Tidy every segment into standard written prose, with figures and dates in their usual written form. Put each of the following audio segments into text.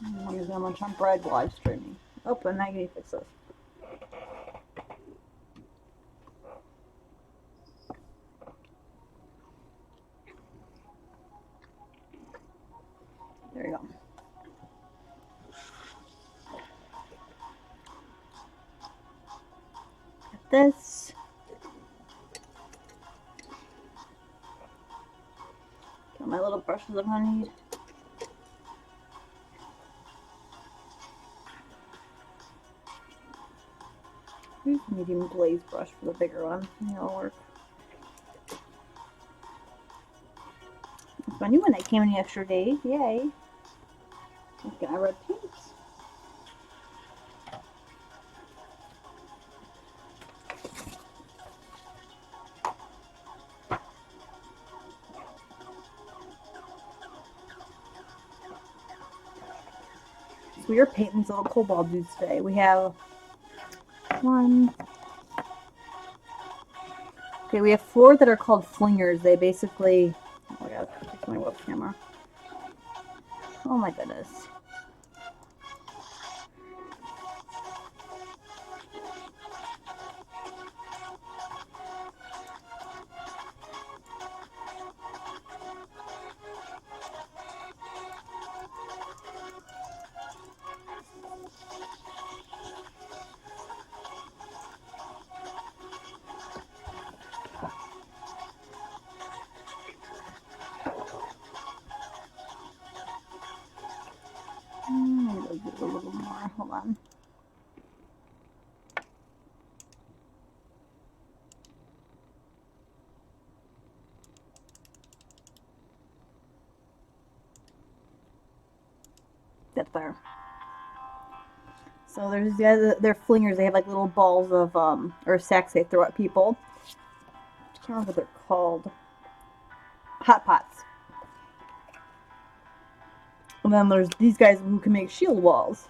I'm using a munch on bread live streaming. Oh, and I can fix this. There you go. Get this. Got my little brushes I'm gonna need. Here's a medium glaze brush for the bigger one. That'll work. It's my new one that came in the extra day. Yay. Let's get my red paints. So we are painting these little kobold dudes today. We have one. Okay, we have 4 that are called flingers. They basically. Oh my god, fix my web camera. Oh my goodness. Maybe I'll do a little more. Hold on. That's better. So there's these guys, they're flingers. They have like little balls of, or sacks they throw at people. I can't remember what they're called. Hot pots. And then there's these guys who can make shield walls.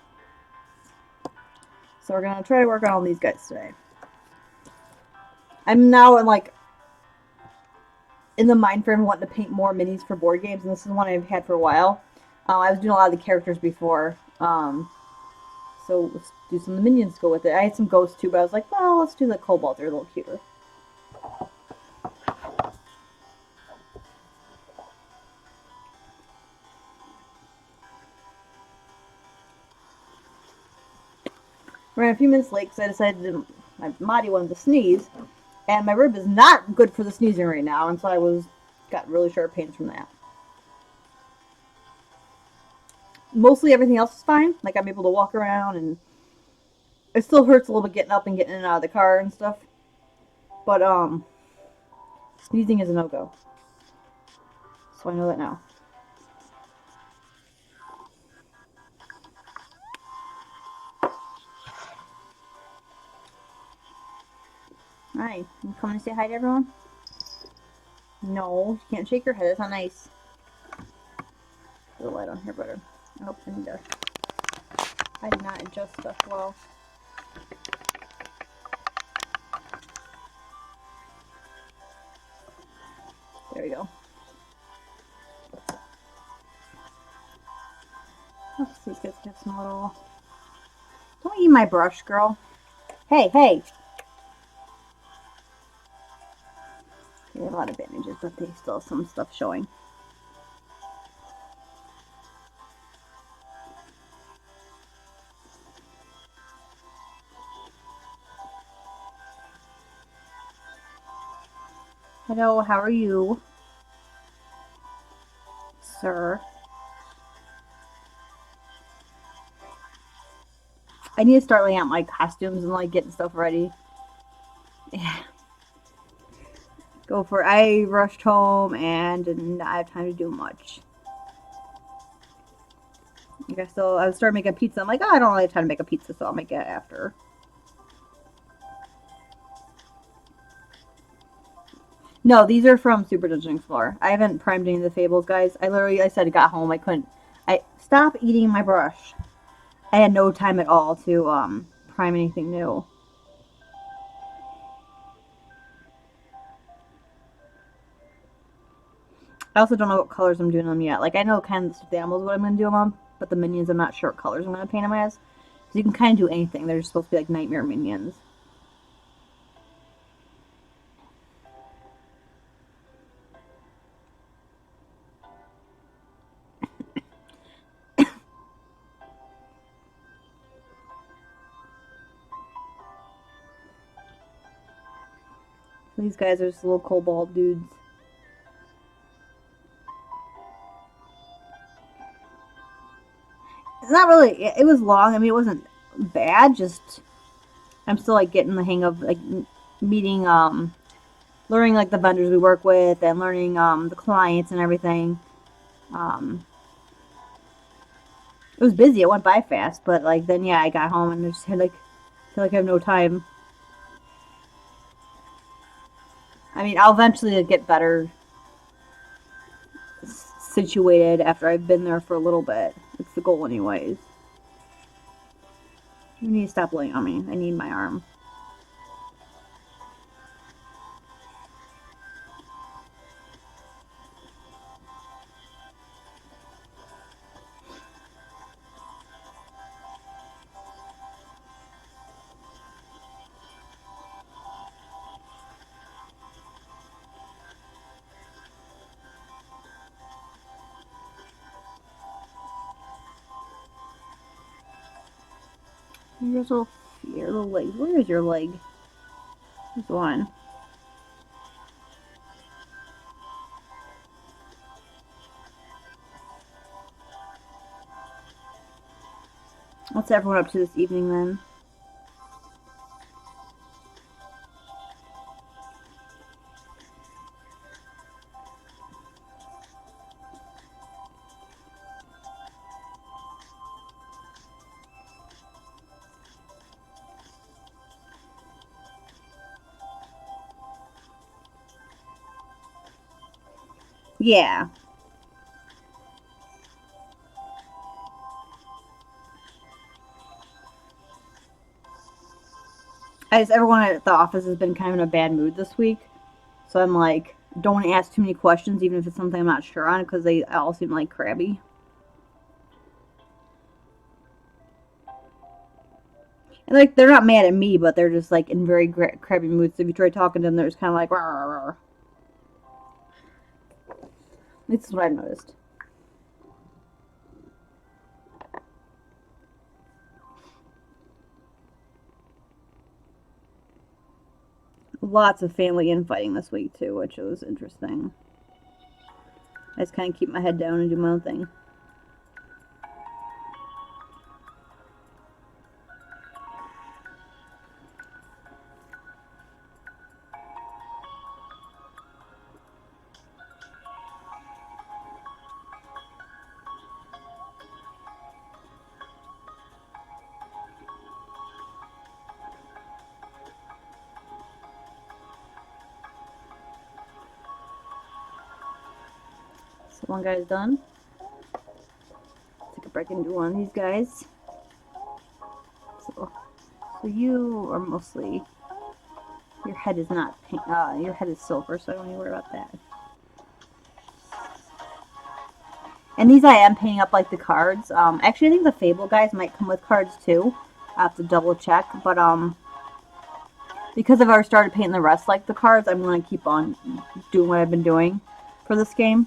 So we're gonna try to work on all these guys today. I'm now in the mind frame wanting to paint more minis for board games, and this is one I've had for a while. I was doing a lot of the characters before, so let's do some of the minions to go with it. I had some ghosts too, but I was like, well, let's do the kobolds. They're a little cuter. Ran a few minutes late because I decided my body wanted to sneeze, and my rib is not good for the sneezing right now, and so I got really sharp pains from that. Mostly everything else is fine. Like I'm able to walk around, and it still hurts a little bit getting up and getting in and out of the car and stuff. But sneezing is a no-go. So I know that now. Hi, you coming to say hi to everyone? No, you can't shake your head. It's not nice. Put the light on here better. Oh, I need to. I did not adjust stuff well. There we go. Let's see, these guys get some little. Don't eat my brush, girl. Hey, hey. They have a lot of bandages, but they still have some stuff showing. Hello, how are you, sir? I need to start laying out my costumes and like getting stuff ready. Yeah. Go for it. I rushed home and did not have time to do much. Okay, so I started making pizza. I'm like, oh, I don't really have time to make a pizza, so I'll make it after. No, these are from Super Dungeon Explorer. I haven't primed any of the Fables, guys. I said I got home. I couldn't. I stop eating my brush. I had no time at all to prime anything new. I also don't know what colors I'm doing them yet. Like I know kind of the animals what I'm gonna do them on, but the minions I'm not sure what colors I'm going to paint them as. So you can kind of do anything. They're just supposed to be like nightmare minions. These guys are just little kobold dudes. It's not really, it was long. I mean, it wasn't bad, just I'm still like getting the hang of like meeting, learning like the vendors we work with and learning the clients and everything. It was busy. It went by fast, but like then yeah, I got home and I just had like feel like I have no time. I mean, I'll eventually get better situated after I've been there for a little bit. It's the goal, anyways. You need to stop laying on me. I need my arm. Here's your little leg. Where is your leg? There's one. What's everyone up to this evening then? Yeah. Everyone at the office has been kind of in a bad mood this week. So I'm like, don't want to ask too many questions, even if it's something I'm not sure on, because they all seem like crabby. And like, they're not mad at me, but they're just like in very crabby moods. So if you try talking to them, they're just kind of like, rah, rah, rah. This is what I've noticed. Lots of family infighting this week too, which was interesting. I just kind of keep my head down and do my own thing. So one guy's done. Take a break and do one of these guys. So you are mostly, your head is not pink, your head is silver, so I don't need to worry about that. And these I am painting up like the cards. Actually, I think the Fable guys might come with cards too. I have to double check, but because I've already started painting the rest like the cards, I'm going to keep on doing what I've been doing for this game.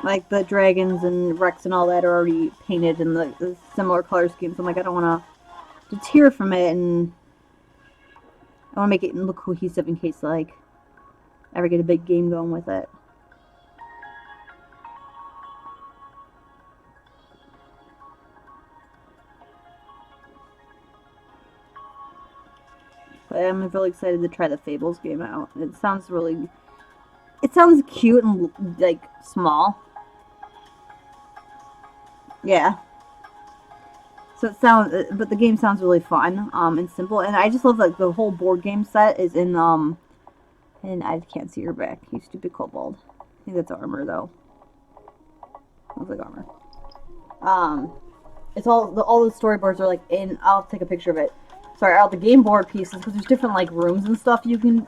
Like the dragons and Rex and all that are already painted in the similar color schemes. So I'm like, I don't want to deter from it, and I want to make it look cohesive in case like I ever get a big game going with it. But I'm really excited to try the Fables game out. It sounds cute and like small. Yeah. So but the game sounds really fun, and simple, and I just love like the whole board game set is in and I can't see your back, you stupid kobold. I think that's armor though. Looks like armor. It's all the storyboards are like in. I'll take a picture of it. Sorry, all the game board pieces because there's different like rooms and stuff you can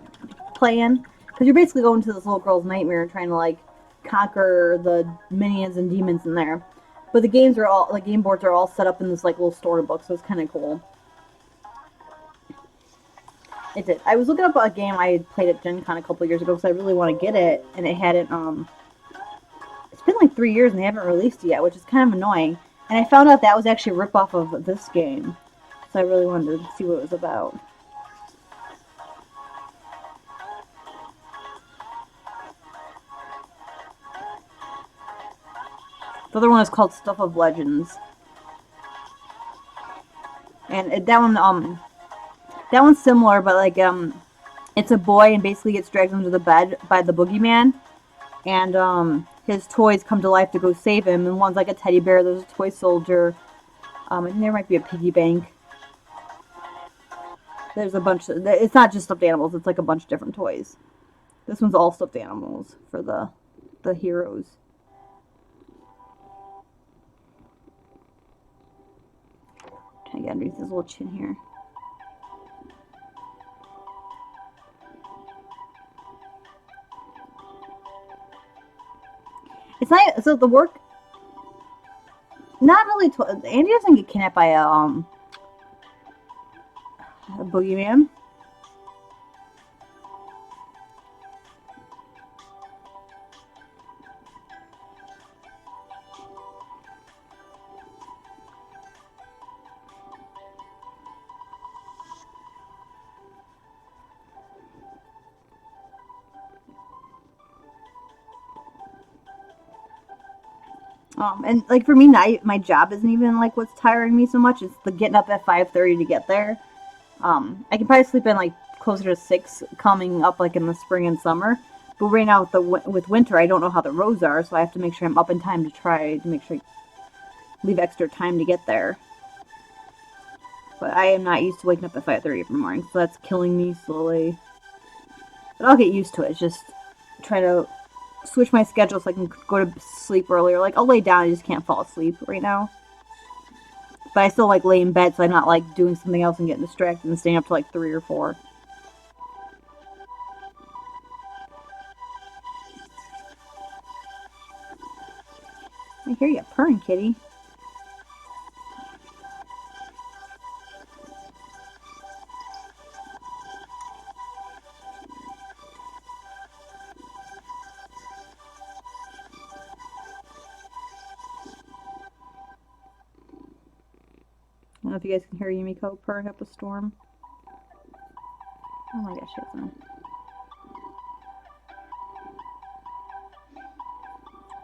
playing. Because you're basically going to this little girl's nightmare and trying to, like, conquer the minions and demons in there. But the games are all, like, game boards are all set up in this, like, little storybook, so it's kind of cool. It did. I was looking up a game I had played at Gen Con a couple years ago because I really want to get it, and it hadn't, it's been like 3 years and they haven't released it yet, which is kind of annoying. And I found out that was actually a ripoff of this game. So I really wanted to see what it was about. The other one is called Stuff of Legends. And that one's similar, but like, it's a boy and basically gets dragged under the bed by the boogeyman. And, his toys come to life to go save him. And one's like a teddy bear, there's a toy soldier. I think there might be a piggy bank. There's a bunch of, it's not just stuffed animals, it's like a bunch of different toys. This one's all stuffed animals for the heroes. Trying to get underneath his little chin here. It's not, so the work, not really, Andy doesn't get kidnapped by a boogeyman. And like for me, my job isn't even like what's tiring me so much. It's the getting up at 5:30 to get there. I can probably sleep in like closer to 6 coming up like in the spring and summer. But right now with winter, I don't know how the roads are, so I have to make sure I'm up in time to try to make sure I leave extra time to get there. But I am not used to waking up at 5:30 every morning, so that's killing me slowly. But I'll get used to it. It's just try to switch my schedule so I can go to sleep earlier. Like, I'll lay down, I just can't fall asleep right now. But I still, like, lay in bed so I'm not, like, doing something else and getting distracted and staying up to, like, 3 or 4. I hear you purring, kitty. I don't know if you guys can hear Yumiko purring up a storm. Oh my gosh, it's on.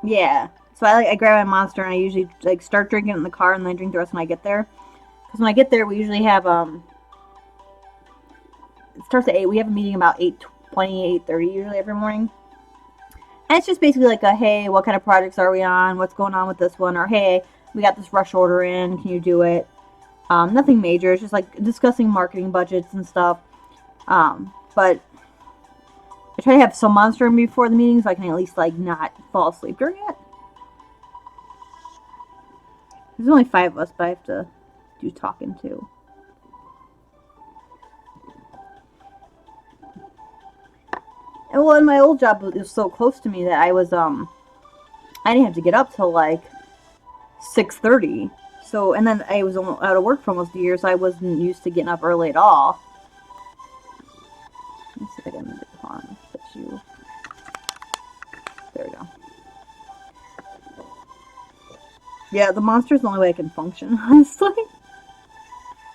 Yeah. So I grab my Monster and I usually like start drinking it in the car and then I drink the rest when I get there. Because when I get there, we usually have it starts at 8. We have a meeting about 8:20, 8:30 usually every morning. And it's just basically like a, hey, what kind of projects are we on? What's going on with this one? Or hey, we got this rush order in. Can you do it? Nothing major. It's just like discussing marketing budgets and stuff. But I try to have some Monster in me before the meeting so I can at least like not fall asleep during it. There's only 5 of us, but I have to do talking too. And well, in my old job, it was so close to me that I was I didn't have to get up till like 6:30. So, and then I was out of work for almost a year, so I wasn't used to getting up early at all. Let me see if I can put you. There we go. Yeah, the Monster's the only way I can function, honestly.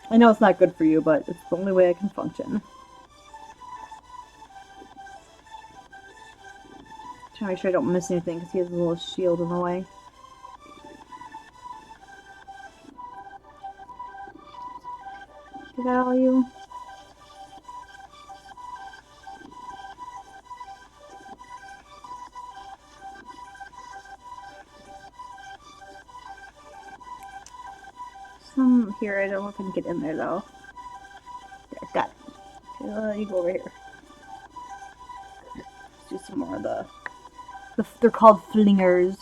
I know it's not good for you, but it's the only way I can function. Trying to make sure I don't miss anything because he has a little shield in the way. Is that all you? Some here, I don't know if I can get in there though. There, got it. Okay, you go over here. Let's do some more of they're called flingers.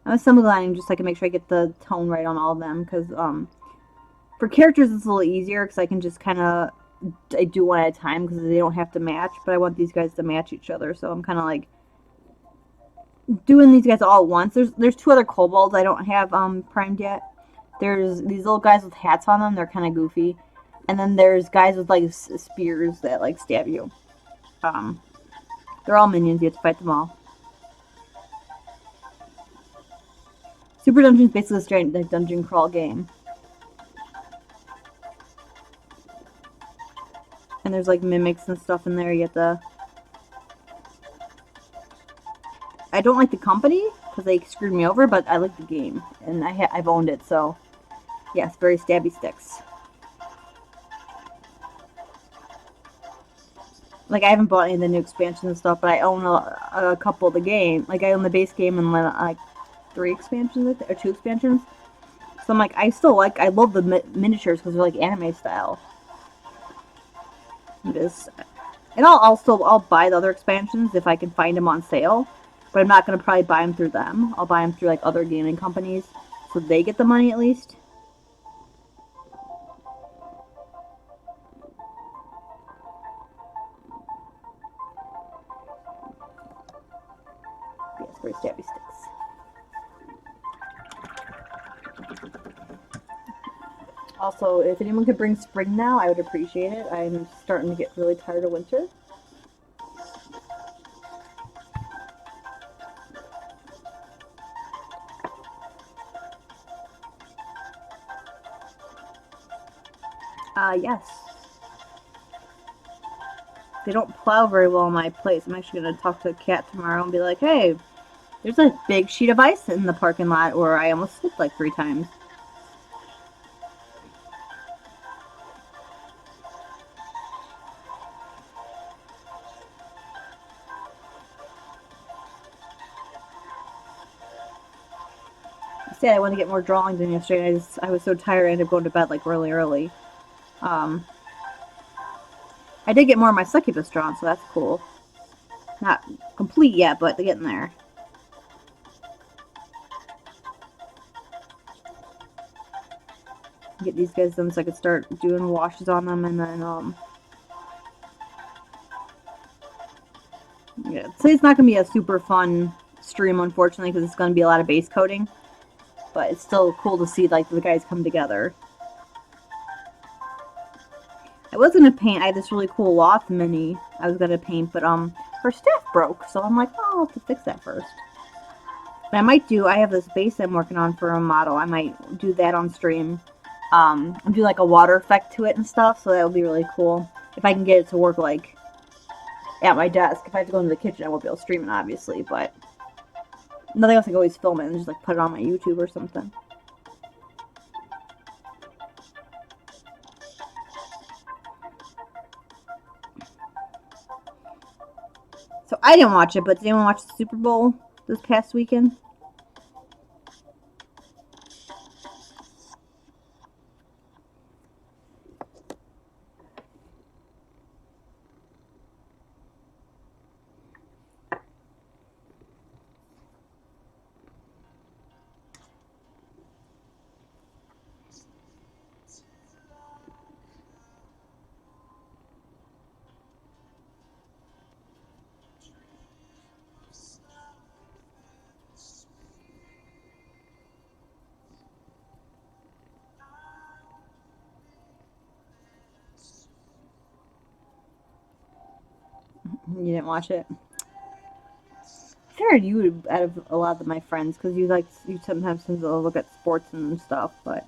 I'm assembling just so I can make sure I get the tone right on all of them, because for characters it's a little easier because I can just kind of I do one at a time because they don't have to match, but I want these guys to match each other, so I'm kind of like doing these guys all at once. There's two other kobolds I don't have primed yet. There's these little guys with hats on them. They're kind of goofy, and then there's guys with like spears that like stab you. Um, they're all minions. You have to fight them all. Super Dungeon is basically a straight like dungeon crawl game. And there's like mimics and stuff in there. You have to. I don't like the company because they screwed me over, but I like the game and I've owned it. So yes, very stabby sticks. Like I haven't bought any of the new expansions and stuff, but I own a couple of the game. Like I own the base game and like 3 expansions or 2 expansions. So I'm like, I love the miniatures because they're like anime style. And I'll buy the other expansions if I can find them on sale, but I'm not gonna probably buy them through them. I'll buy them through like other gaming companies, so they get the money at least. Yes, very stabby sticks. Also, if anyone could bring spring now, I would appreciate it. I'm starting to get really tired of winter. Yes. They don't plow very well in my place. I'm actually going to talk to a cat tomorrow and be like, hey, there's a big sheet of ice in the parking lot where I almost slipped like 3 times. I want to get more drawings in yesterday. I was so tired I ended up going to bed like really early. I did get more of my succubus drawn, so that's cool. Not complete yet, but they're getting there. Get these guys done so I can start doing washes on them, and then yeah. So it's not gonna be a super fun stream, unfortunately, because it's gonna be a lot of base coating. But it's still cool to see like the guys come together. I was gonna paint. I had this really cool loft mini I was gonna paint, but her staff broke, so I'm like, oh, I'll have to fix that first. But I have this base I'm working on for a model. I might do that on stream. And do like a water effect to it and stuff, so that would be really cool. If I can get it to work like at my desk. If I have to go into the kitchen, I won't be able to stream it, obviously, but nothing else I can always film it and just like put it on my YouTube or something. So I didn't watch it, but did anyone watch the Super Bowl this past weekend? You didn't watch it? I figured you would out of a lot of my friends because you sometimes look at sports and stuff, but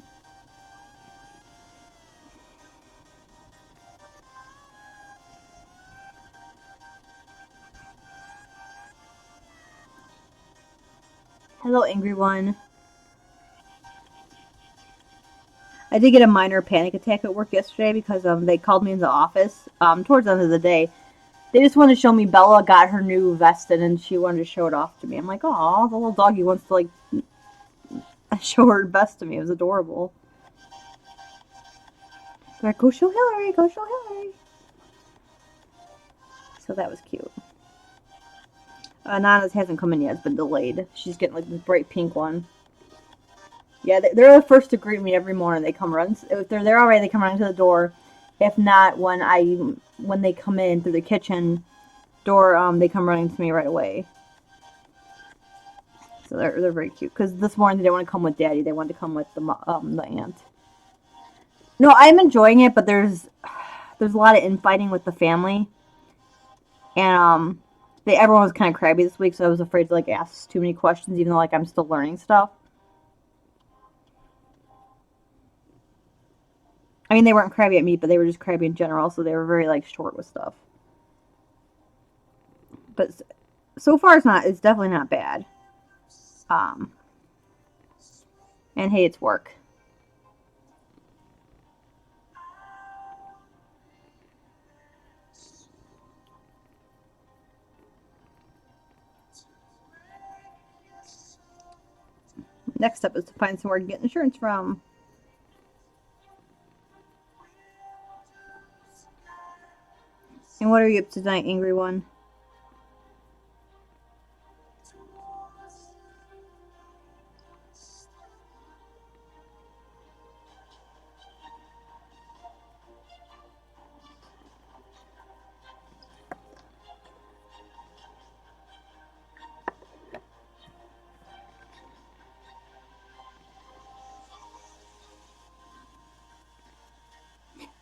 hello, angry one. I did get a minor panic attack at work yesterday because they called me in the office towards the end of the day. They just wanted to show me Bella got her new vest in and she wanted to show it off to me. I'm like, oh, the little doggy wants to like show her vest to me. It was adorable. They're like, go show Hillary, go show Hillary. So that was cute. Nana's hasn't come in yet. It's been delayed. She's getting like this bright pink one. Yeah, they're the first to greet me every morning. They come run. If they're there already, they come running to the door. If not, when they come in through the kitchen door, they come running to me right away. So they're very cute. Because this morning they didn't want to come with Daddy. They wanted to come with the aunt. No, I'm enjoying it, but there's a lot of infighting with the family, and everyone was kind of crabby this week, so I was afraid to like ask too many questions, even though like I'm still learning stuff. I mean, they weren't crabby at me, but they were just crabby in general, so they were very like short with stuff. But so far, it's definitely not bad. Um, and hey, it's work. Next step is to find somewhere to get insurance from. And what are you up to tonight, Angry One?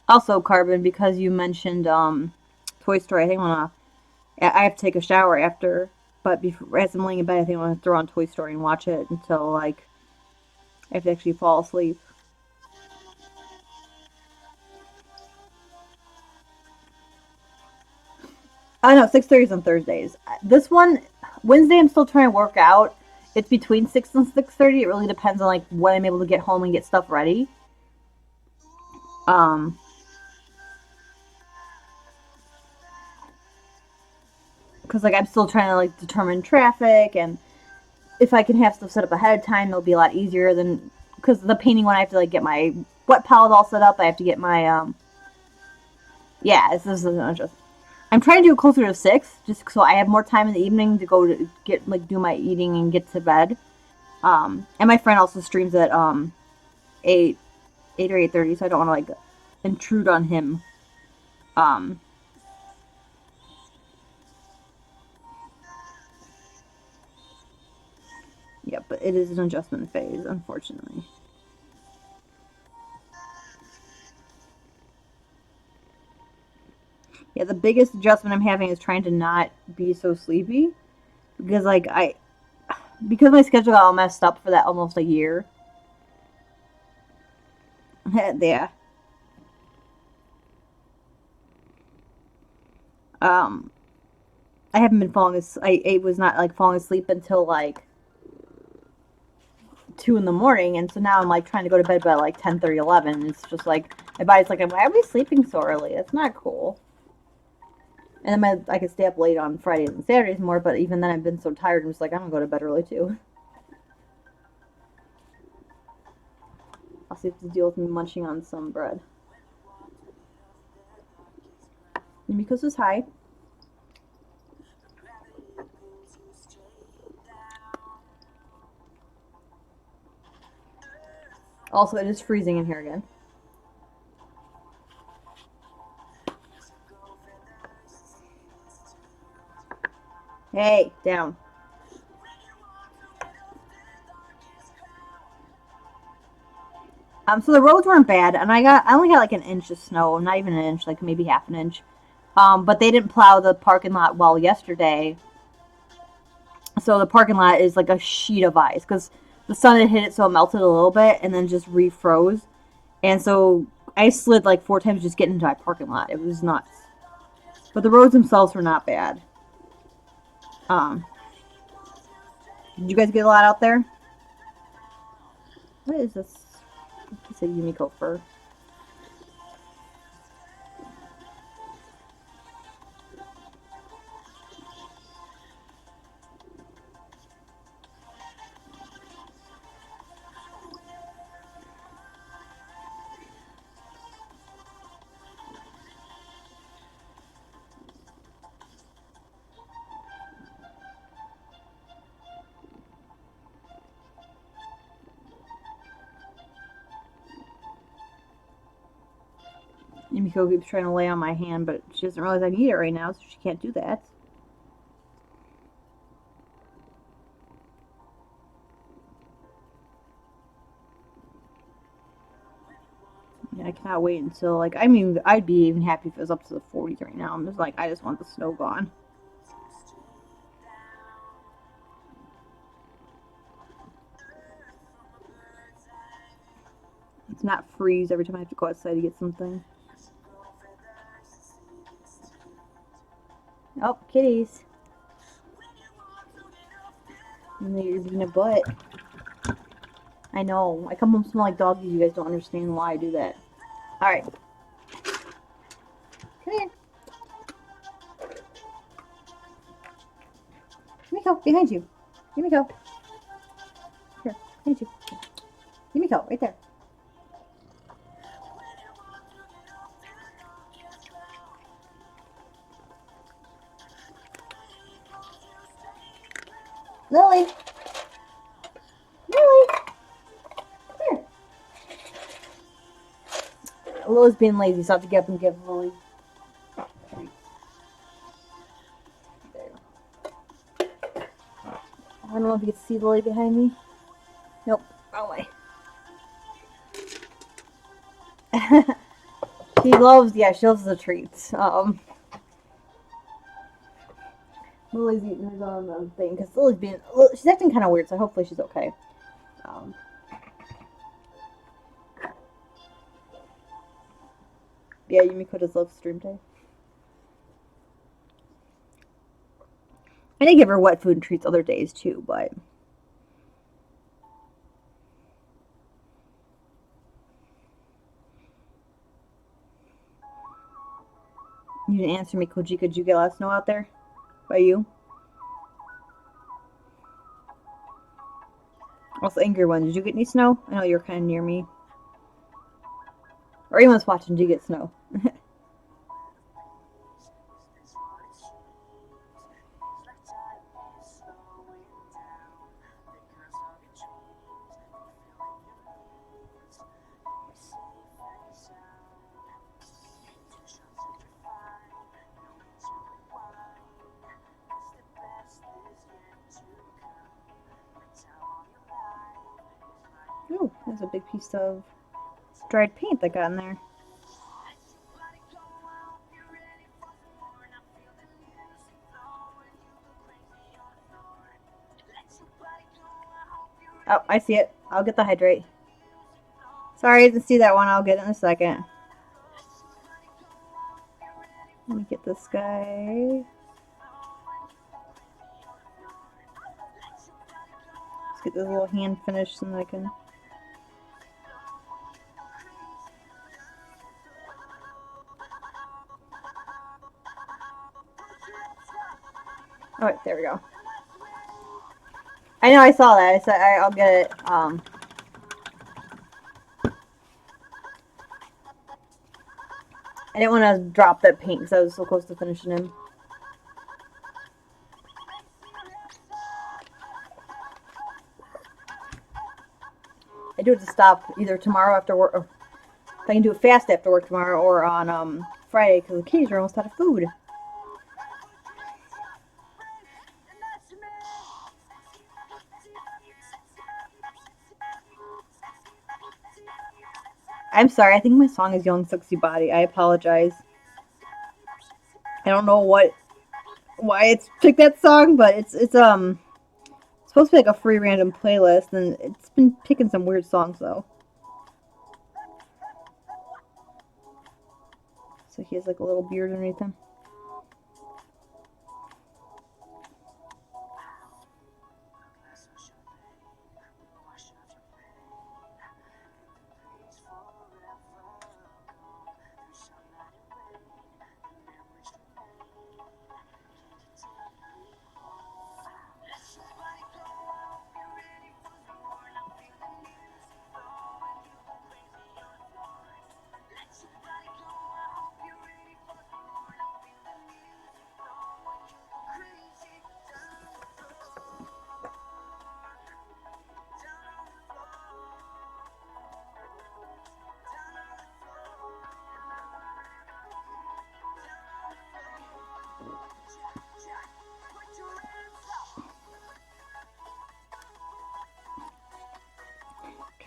Also, Carbon, because you mentioned Toy Story, I think I have to take a shower after. But before, as I'm laying in bed, I think I'm gonna throw on Toy Story and watch it until like I have to actually fall asleep. I know 6:30 is on Thursdays. This one Wednesday, I'm still trying to work out. It's between 6 and 6:30. It really depends on like when I'm able to get home and get stuff ready. Um, because like I'm still trying to like determine traffic, and if I can have stuff set up ahead of time, it'll be a lot easier than because the painting one I have to like get my wet palette all set up. I have to get my yeah. This is just I'm trying to do it closer to 6, just so I have more time in the evening to go to get like do my eating and get to bed. And my friend also streams at 8 or 8:30, so I don't want to like intrude on him. Um, yeah, but it is an adjustment phase, unfortunately. Yeah, the biggest adjustment I'm having is trying to not be so sleepy because because my schedule got all messed up for that almost a year. Yeah. Um, I haven't been falling. I was not like falling asleep until like 2 in the morning, and so now I'm like trying to go to bed by like 10:30, 11. It's just like my body's like, why are we sleeping so early? It's not cool. And then I could stay up late on Fridays and Saturdays more, but even then I've been so tired. I'm just like, I'm gonna go to bed early too. I'll see if to deal with me munching on some bread. Miko's is high. Also, it is freezing in here again. Hey, down. So the roads weren't bad, and I only got like an inch of snow, not even an inch, like maybe half an inch. But they didn't plow the parking lot well yesterday, so the parking lot is like a sheet of ice because the sun had hit it, so it melted a little bit and then just refroze. And so I slid like 4 times just getting into my parking lot. It was nuts. But the roads themselves were not bad. Um, did you guys get a lot out there? What is this? It's a Yumiko fur. Yumiko keeps trying to lay on my hand, but she doesn't realize I need it right now, so she can't do that. Yeah, I cannot wait until, like, I mean, I'd be even happy if it was up to the 40s right now. I'm just like, I just want the snow gone. It's not freeze every time I have to go outside to get something. Oh, kitties. And then you're being a butt. I know. I come home smell like doggies. You guys don't understand why I do that. Alright. Come here. Yumiko, behind you. Yumiko. Here, behind you. Yumiko, right there. Lily. Lily. Here. Lily's being lazy, so I have to get up and give Lily. There. I don't know if you can see Lily behind me. Nope. Wrong way. She loves the treats. Lily's eating her own thing because she's acting kind of weird, so hopefully she's okay. Yeah, Yumiko just loves stream day. I did give her wet food and treats other days too, but you didn't answer me, Kojika. Did you get a lot of snow out there? By you? Also, Angry One, did you get any snow? I know you're kind of near me. Or anyone's watching, did you get snow? Ooh, there's a big piece of dried paint that got in there. Oh, I see it. I'll get the hydrate. Sorry, I didn't see that one. I'll get it in a second. Let me get this guy. Let's get this little hand finished and then I can... Alright, there we go. I know I saw that. I said I'll get it. I didn't want to drop that paint because I was so close to finishing him. I do it to stop either tomorrow after work, or if I can do it fast after work tomorrow, or on Friday because the kitties are almost out of food. I'm sorry. I think my song is "Young Sexy Body." I apologize. I don't know why it's picked that song, but it's supposed to be like a free random playlist, and it's been picking some weird songs though. So he has like a little beard underneath him.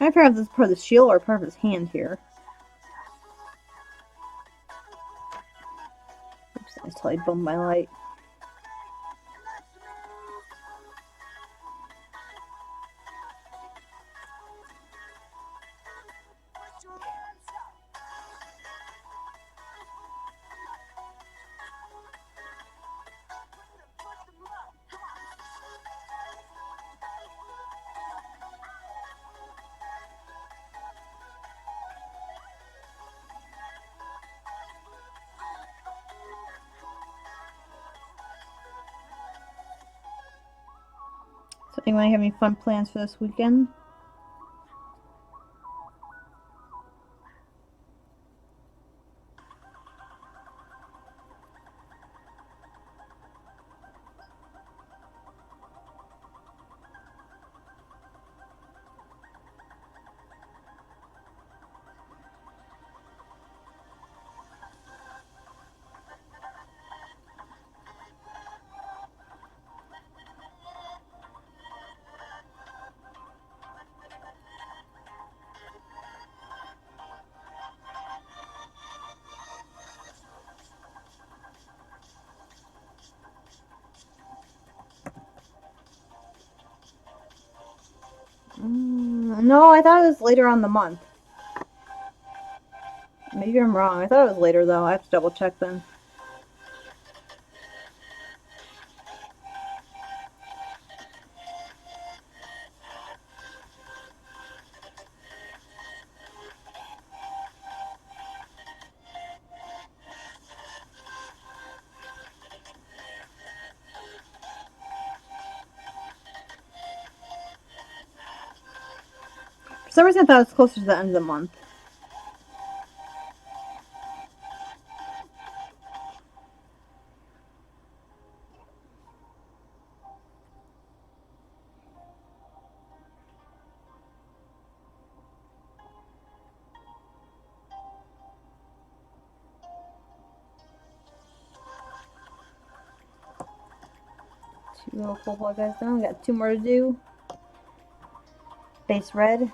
Trying to figure out if this is part of the shield or part of his hand here. Oops, I totally bummed my light. So anyone have any fun plans for this weekend? No, I thought it was later on the month. Maybe I'm wrong. I thought it was later though. I have to double check then. For some reason I thought it was closer to the end of the month. Two little Kobold guys down. We got two more to do. Base red.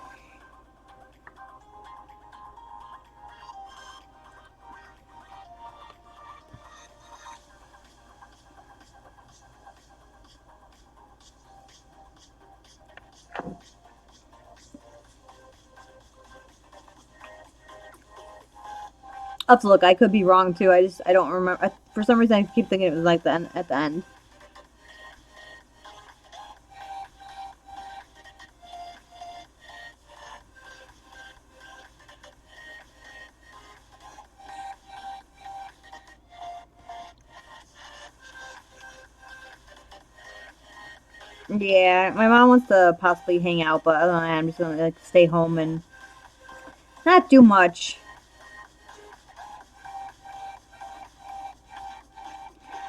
I'll have to look. I could be wrong too. I don't remember. For some reason, I keep thinking it was like at the end. Yeah, my mom wants to possibly hang out, but other than that, I'm just gonna like stay home and not do much.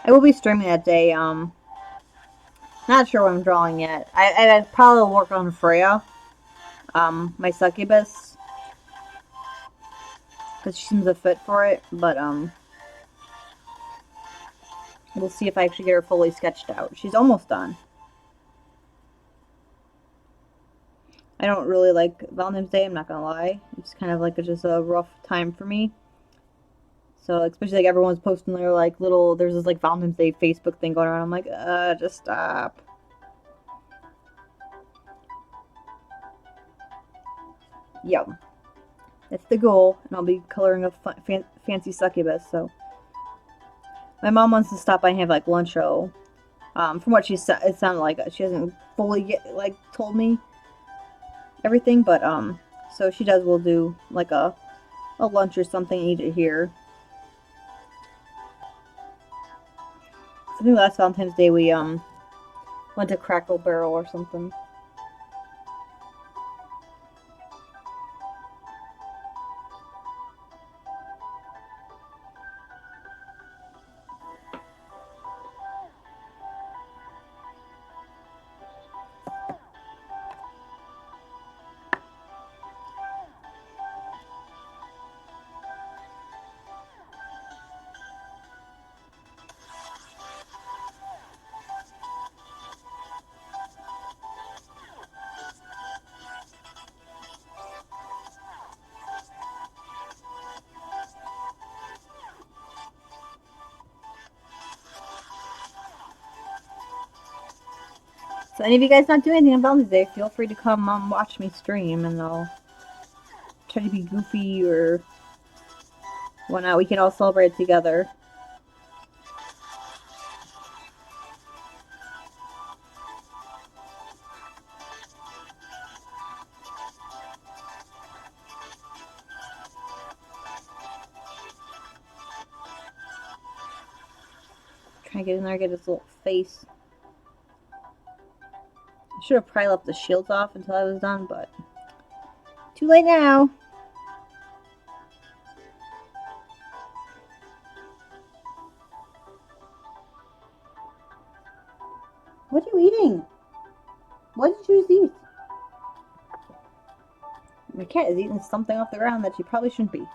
I will be streaming that day. Not sure what I'm drawing yet. I probably will work on Freya, my succubus, because she seems a fit for it. But we'll see if I actually get her fully sketched out. She's almost done. I don't really like Valentine's Day. I'm not gonna lie. It's kind of like just a rough time for me. So especially like everyone's posting their like little. There's this like Valentine's Day Facebook thing going around. I'm like, just stop. Yep. That's the goal, and I'll be coloring a fancy succubus. So my mom wants to stop by and have like lunch. Show. From what she said, it sounded like she hasn't fully told me everything, but so she does. We'll do like a lunch or something. Eat it here. I think last Valentine's Day we went to Crackle Barrel or something. So any of you guys not doing anything on Valentine's Day, feel free to come watch me stream, and I'll try to be goofy or whatnot. We can all celebrate together. Try to get in there, get his little face. I should have probably left the shields off until I was done, but too late now. What are you eating? What did you just eat? My cat is eating something off the ground that she probably shouldn't be.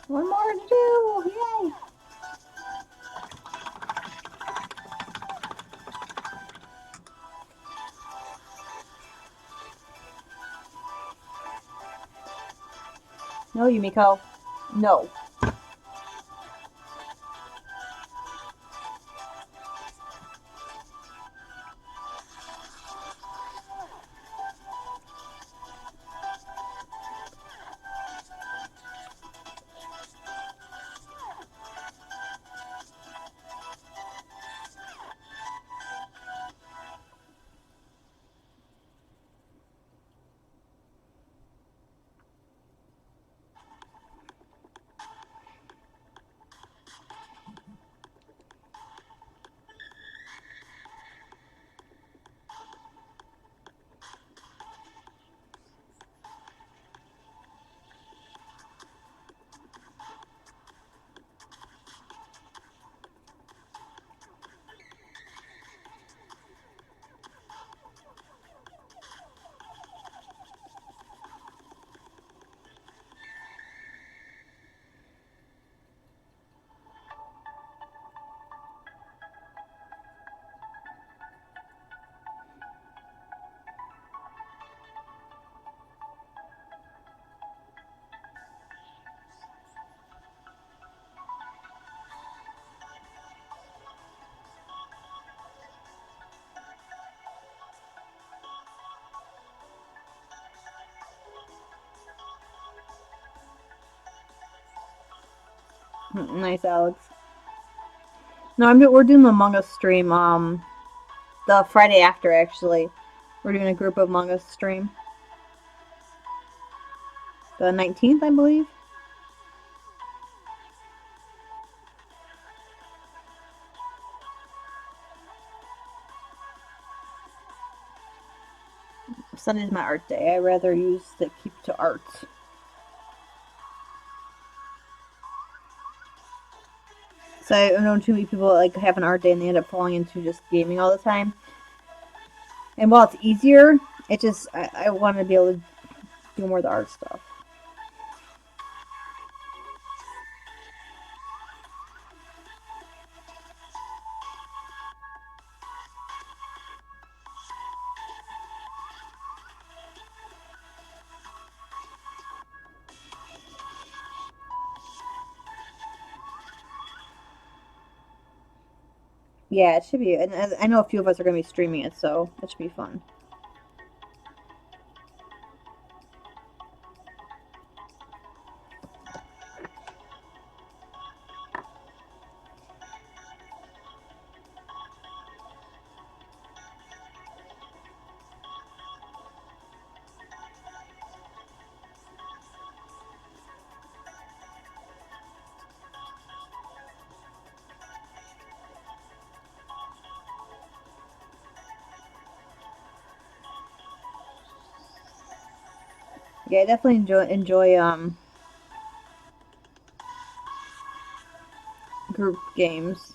One more to do! Yay! No, Yumiko. No. Nice, Alex. No, we're doing the Among Us stream, the Friday after, actually. We're doing a group of Among Us stream. The 19th, I believe. Sunday's my art day. I rather keep to art. So I know too many people like have an art day and they end up falling into just gaming all the time. And while it's easier, it just I want to be able to do more of the art stuff. Yeah, it should be. And I know a few of us are going to be streaming it, so it should be fun. Yeah, I definitely enjoy group games.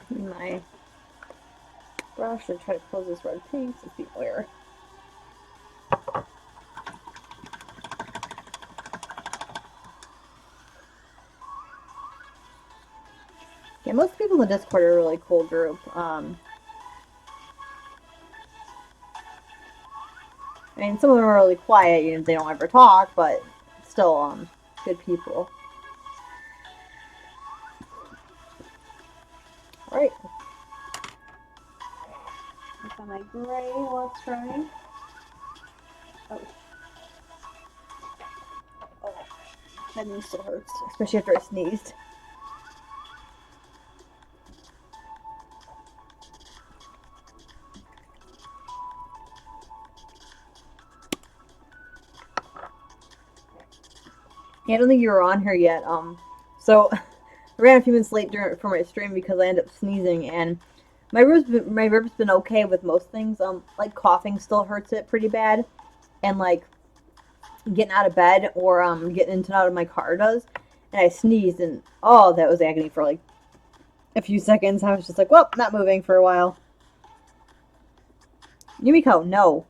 My brush to try to close this red paint. Let's be aware. Yeah, most people in the Discord are a really cool group. I mean, some of them are really quiet. You know, they don't ever talk, but still, good people. All right. I got my gray while it's drying. Oh. Oh, that knee still hurts, especially after I sneezed. Yeah, I don't think you were on here yet. So I ran a few minutes late for my stream because I ended up sneezing, and my rib's been okay with most things. Like coughing still hurts it pretty bad, and like getting out of bed or getting into and out of my car does. And I sneezed, and oh, that was agony for like a few seconds. I was just like, well, not moving for a while. Yumiko, no.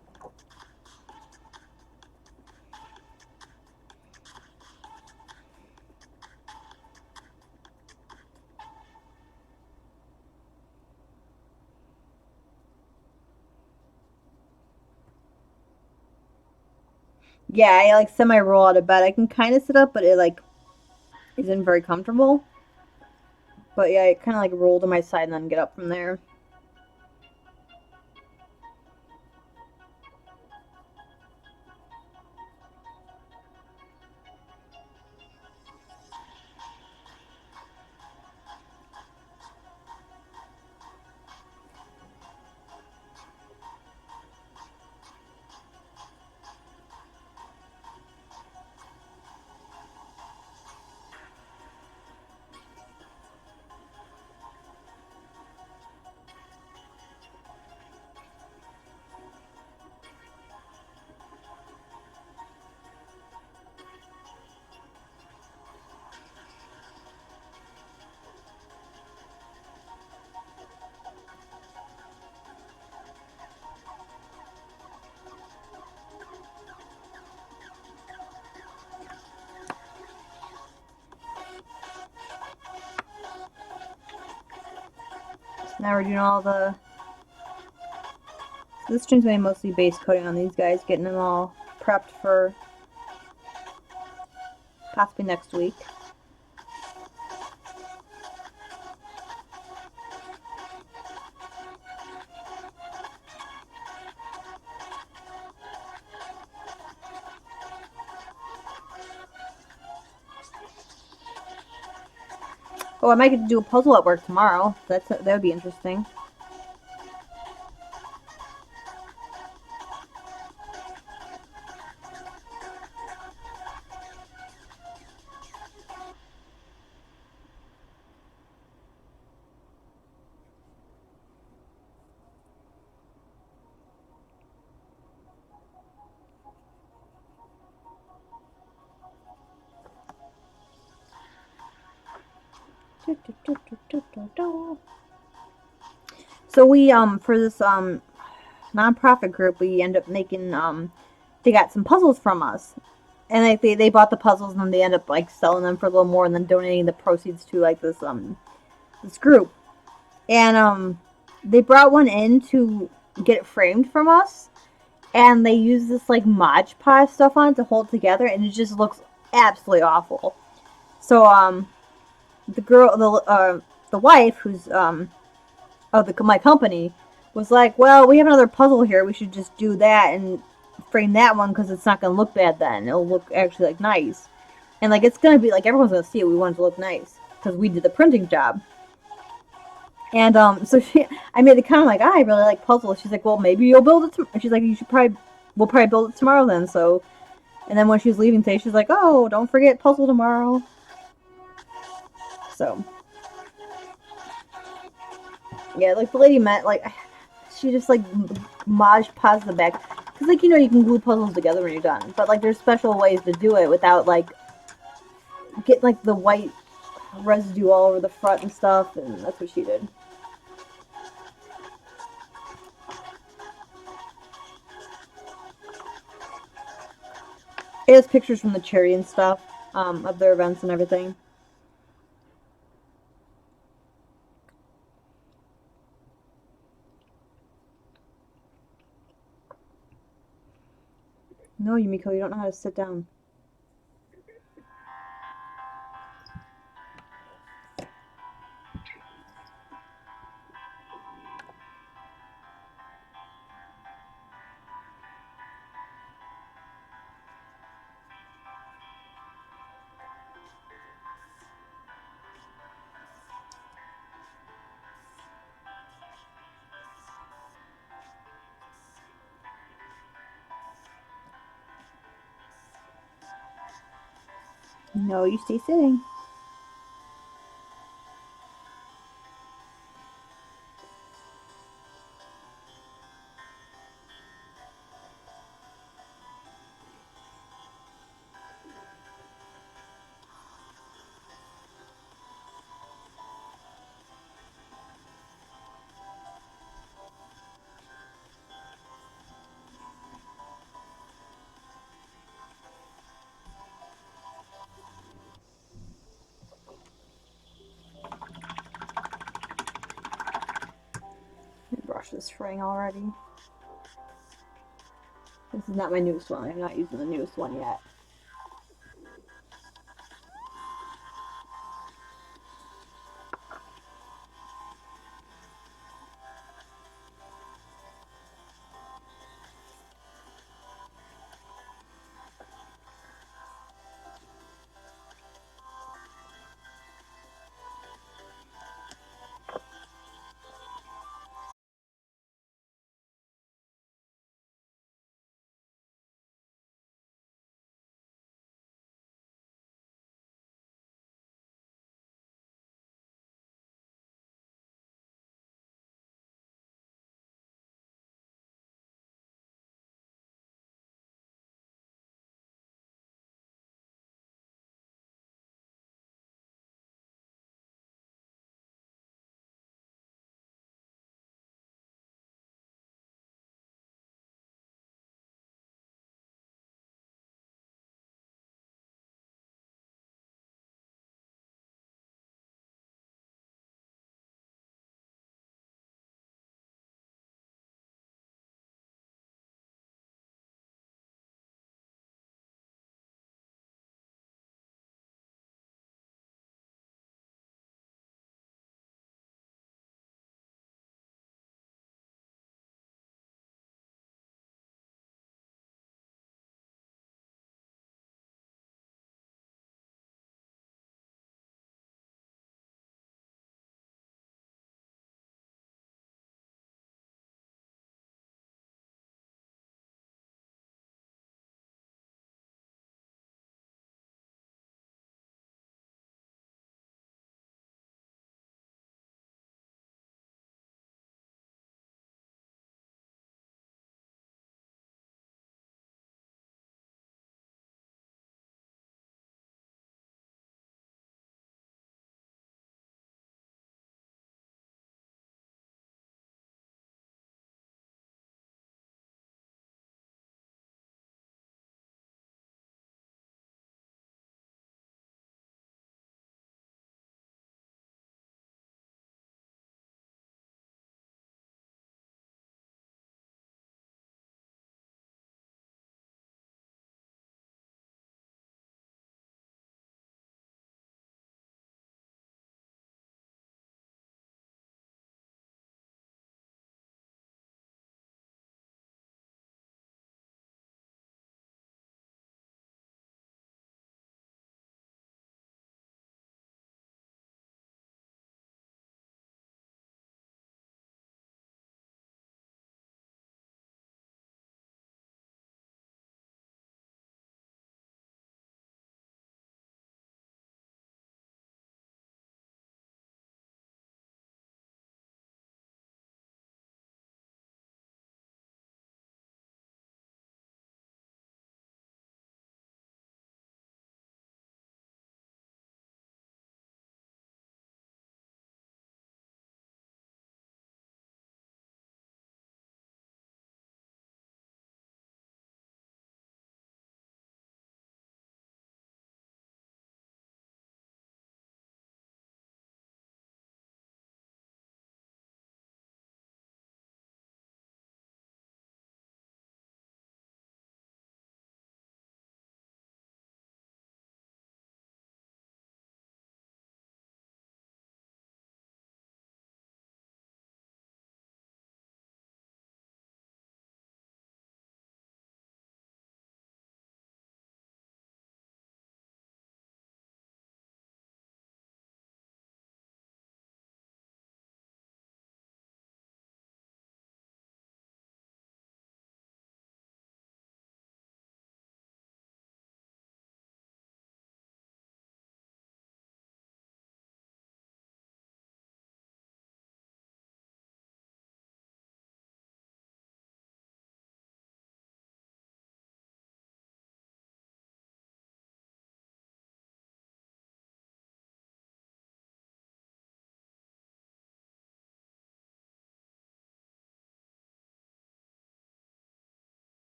Yeah, I like semi roll out of bed. I can kind of sit up, but it like isn't very comfortable. But yeah, I kind of like roll to my side and then get up from there. So now we're doing all the. So this stream's gonna be mostly base coating on these guys, getting them all prepped for possibly next week. Oh, I might get to do a puzzle at work tomorrow. That would be interesting. So we for this nonprofit group, we end up making they got some puzzles from us, and like they bought the puzzles and then they end up like selling them for a little more and then donating the proceeds to like this group. And they brought one in to get it framed from us, and they use this like Mod Podge stuff on it to hold it together, and it just looks absolutely awful. So the girl, the wife, who's of my company, was like, well, we have another puzzle here. We should just do that and frame that one because it's not going to look bad then. It'll look actually like nice. And like it's gonna be like everyone's gonna see it. We want it to look nice because we did the printing job. And so I made the comment like, I really like puzzles. She's like, well, maybe you'll build it. She's like, we'll probably build it tomorrow then. So, and then when she was leaving today, she's like, oh, don't forget puzzle tomorrow. So, yeah, like the lady meant like, she just like Maj paused the back because like you can glue puzzles together when you're done, but like there's special ways to do it without like getting like the white residue all over the front and stuff, and that's what she did. It has pictures from the cherry and stuff, of their events and everything. No, Yumiko, you don't know how to sit down. No, you stay sitting. I brushed this fraying already. This is not my newest one. I'm not using the newest one yet.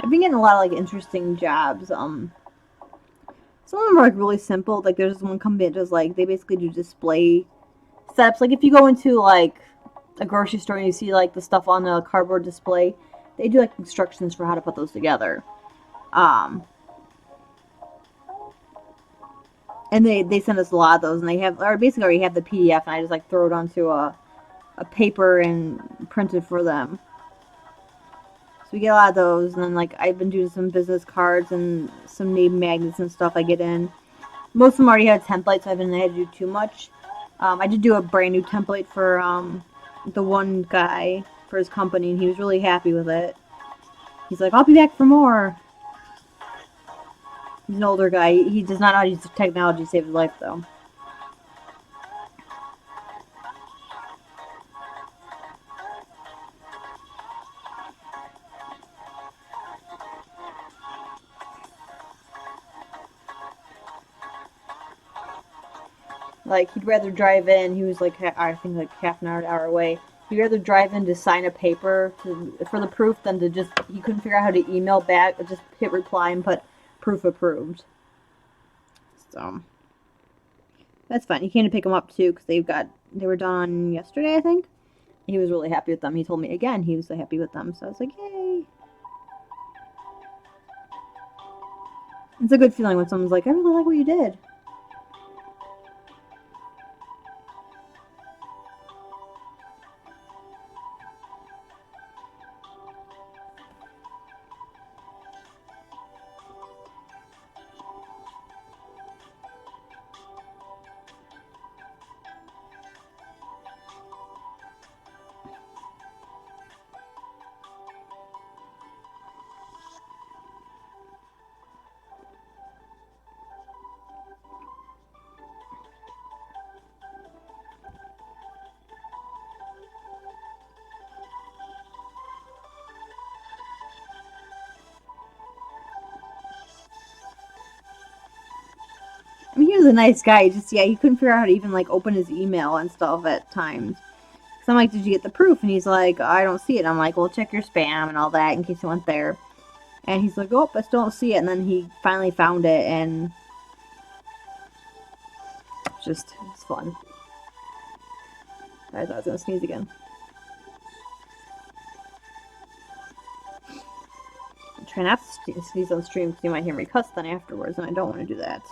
I've been getting a lot of like interesting jobs. Some of them are like really simple. Like there's one company that does like they basically do display setups. Like if you go into like a grocery store and you see like the stuff on the cardboard display, they do like instructions for how to put those together. Um, and they send us a lot of those, and they have or basically already have the PDF, and I just like throw it onto a paper and print it for them. So we get a lot of those, and then like I've been doing some business cards and some name magnets and stuff I get in. Most of them already had templates, so I haven't had to do too much. I did do a brand new template for the one guy for his company, and he was really happy with it. He's like, I'll be back for more. He's an older guy. He does not know how to use technology to save his life, though. Like, he'd rather drive in. He was like, I think like half an hour away. He'd rather drive in to sign a paper for the proof than to just, he couldn't figure out how to email back, just hit reply and put proof approved. So, that's fine. He came to pick them up too because they were done yesterday, I think. He was really happy with them. He told me again he was so happy with them. So I was like, yay. It's a good feeling when someone's like, I really like what you did. I mean, he was a nice guy. Just yeah, he couldn't figure out how to even like open his email and stuff at times. So I'm like, did you get the proof? And he's like, I don't see it. I'm like, well, check your spam and all that in case it went there. And he's like, oh, I still don't see it. And then he finally found it, and it's fun. I thought I was gonna sneeze again. I try not to sneeze on stream because you might hear me cuss then afterwards, and I don't want to do that.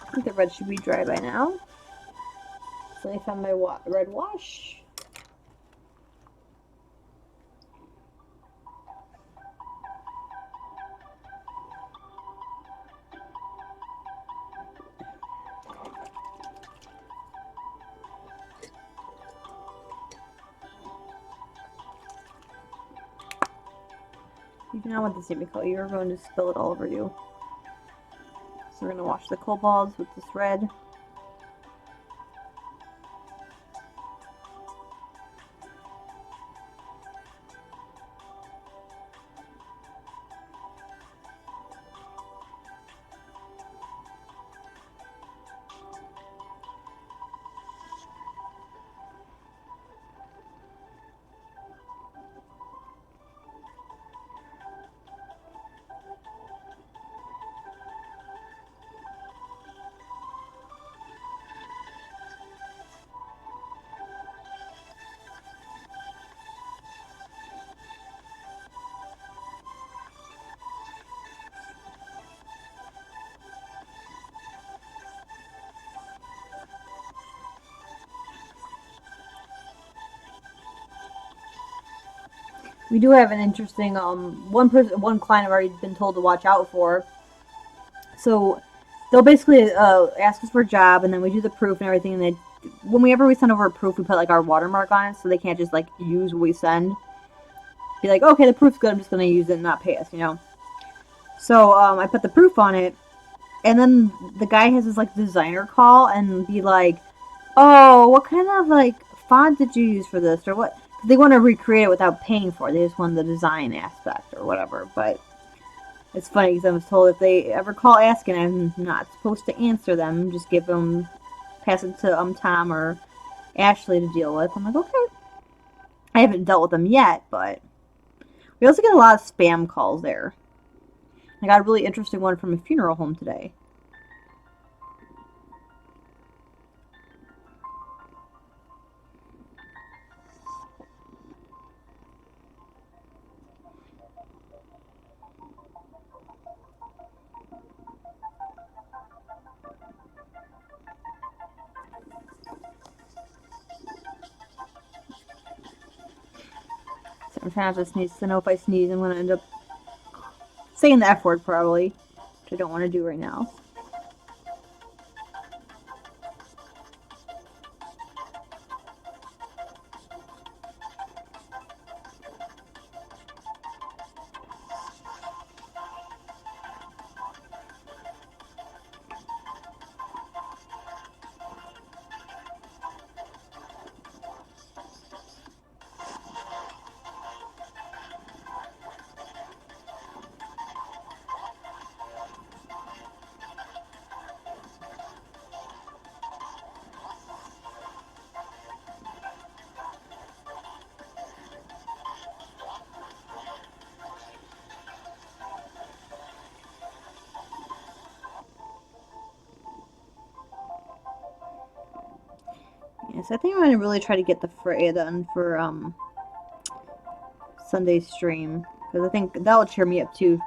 I think the red should be dry by now. So I found my red wash. You do not want this to be cold. You're going to spill it all over you. So we're going to wash the kobolds with this red. We do have an interesting one client I've already been told to watch out for. So they'll basically ask us for a job, and then we do the proof and everything. And whenever we send over a proof, we put like our watermark on it, so they can't just like use what we send. Be like, okay, the proof's good. I'm just gonna use it and not pay us, you know. So I put the proof on it, and then the guy has this like designer call and be like, oh, what kind of like font did you use for this, or what? They want to recreate it without paying for it. They just want the design aspect or whatever. But it's funny because I was told if they ever call asking, I'm not supposed to answer them. Just give them, pass it to Tom or Ashley to deal with. I'm like, okay. I haven't dealt with them yet, but we also get a lot of spam calls there. I got a really interesting one from a funeral home today. So I'm trying not to sneeze. So I know if I sneeze, I'm going to end up saying the F word probably, which I don't want to do right now. Yes, I think I'm going to really try to get the Freya done for Sunday's stream. Because I think that'll cheer me up too,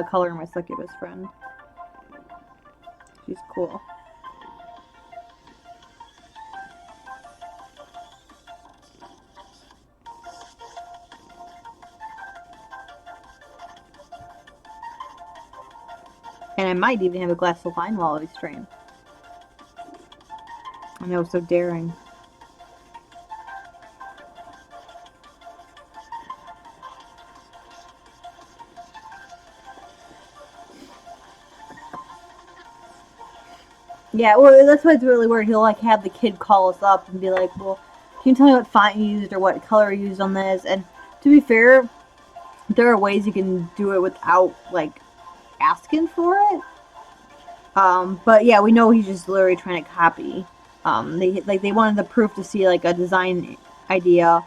coloring my succubus friend. She's cool. And I might even have a glass of wine while we stream. I know, so daring. Yeah, well, that's why it's really weird. He'll like have the kid call us up and be like, "Well, can you tell me what font you used or what color you used on this?" And to be fair, there are ways you can do it without like asking for it. But yeah, we know he's just literally trying to copy. They wanted the proof to see like a design idea,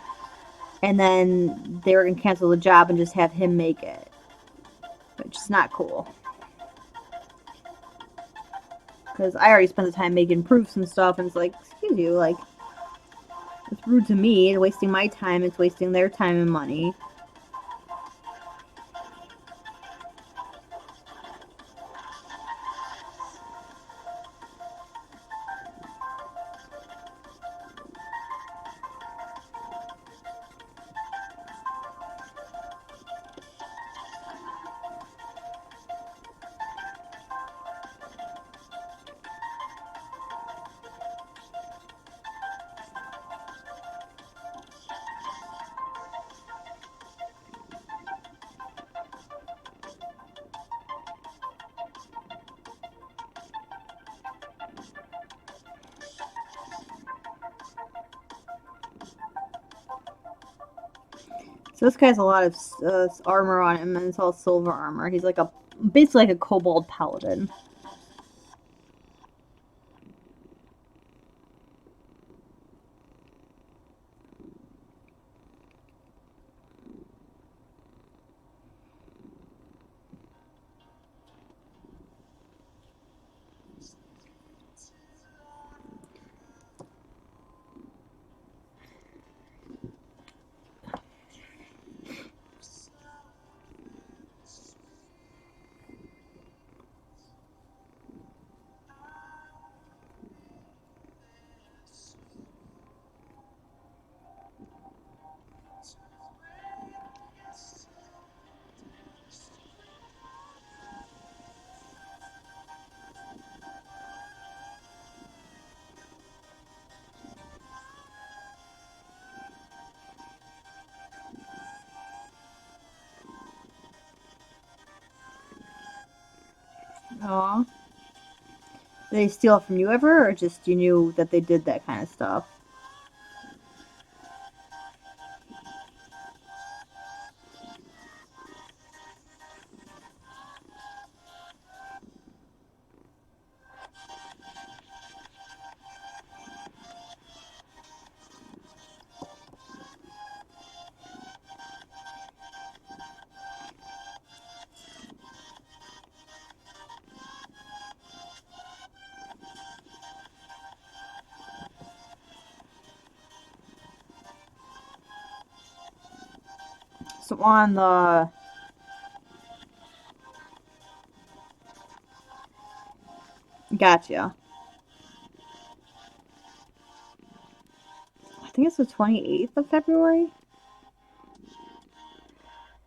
and then they were gonna cancel the job and just have him make it, which is not cool. Because I already spent the time making proofs and stuff, and it's like, excuse you, like it's rude to me. It's wasting my time. It's wasting their time and money. So this guy has a lot of armor on him, and it's all silver armor. He's like a basically like a kobold paladin. Aw. Did they steal it from you ever, or just you knew that they did that kind of stuff? it's on the... Gotcha. I think it's the 28th of February.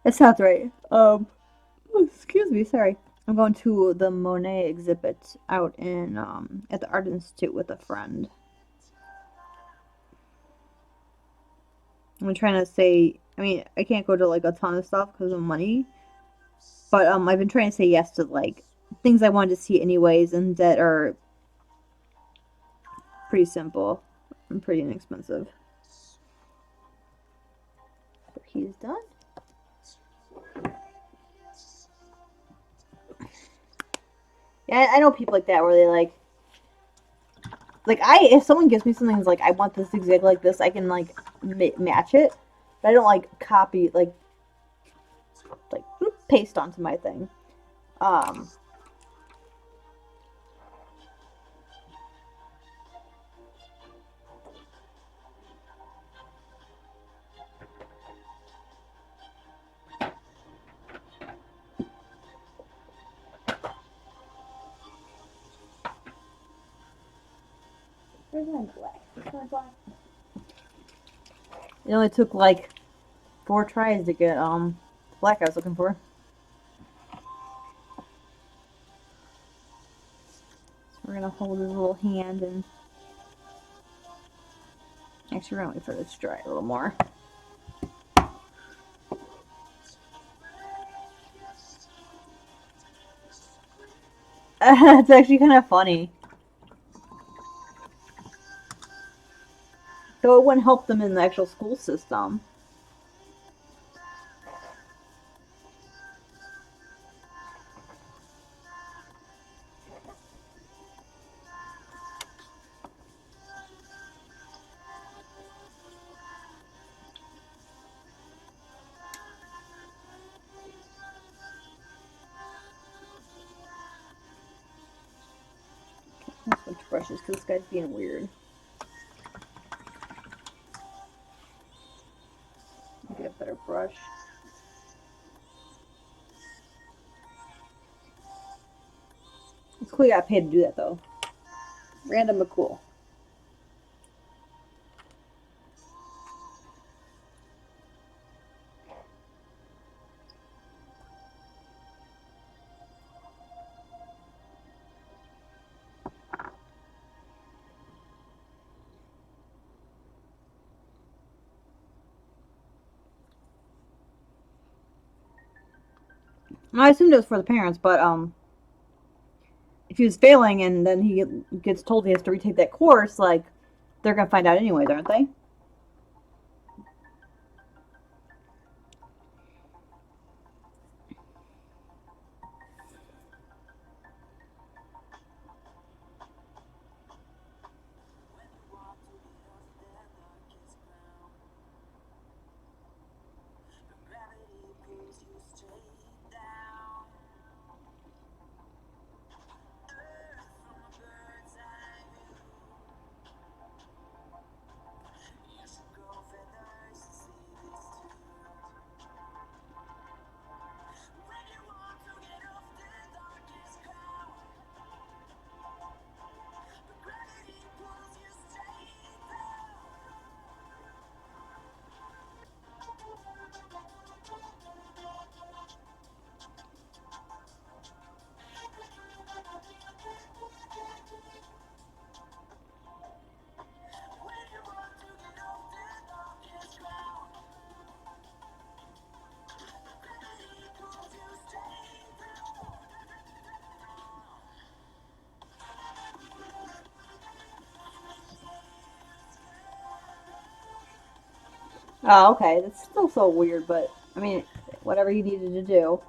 That sounds right. Excuse me, sorry. I'm going to the Monet exhibit out in at the Art Institute with a friend. I'm trying to say, I mean, I can't go to like a ton of stuff because of money, but I've been trying to say yes to like things I wanted to see anyways, and that are pretty simple and pretty inexpensive. But he's done. Yeah, I know people like that where they like I if someone gives me something that's like I want this exactly like this, I can like match it, but I don't like copy like paste onto my thing. Um, Where's my black? Where's my black? It only took like 4 tries to get the black I was looking for. So we're gonna hold his little hand and actually we're gonna wait for this to dry a little more. It's actually kind of funny. Though it wouldn't help them in the actual school system. Let's switch brushes because this guy's being weird. Get a better brush. It's cool you got paid to do that though. Random but cool. I assumed it was for the parents, but if he was failing and then he gets told he has to retake that course, like they're gonna find out anyway, aren't they? Oh, okay. That's still so weird, but I mean, whatever he needed to do.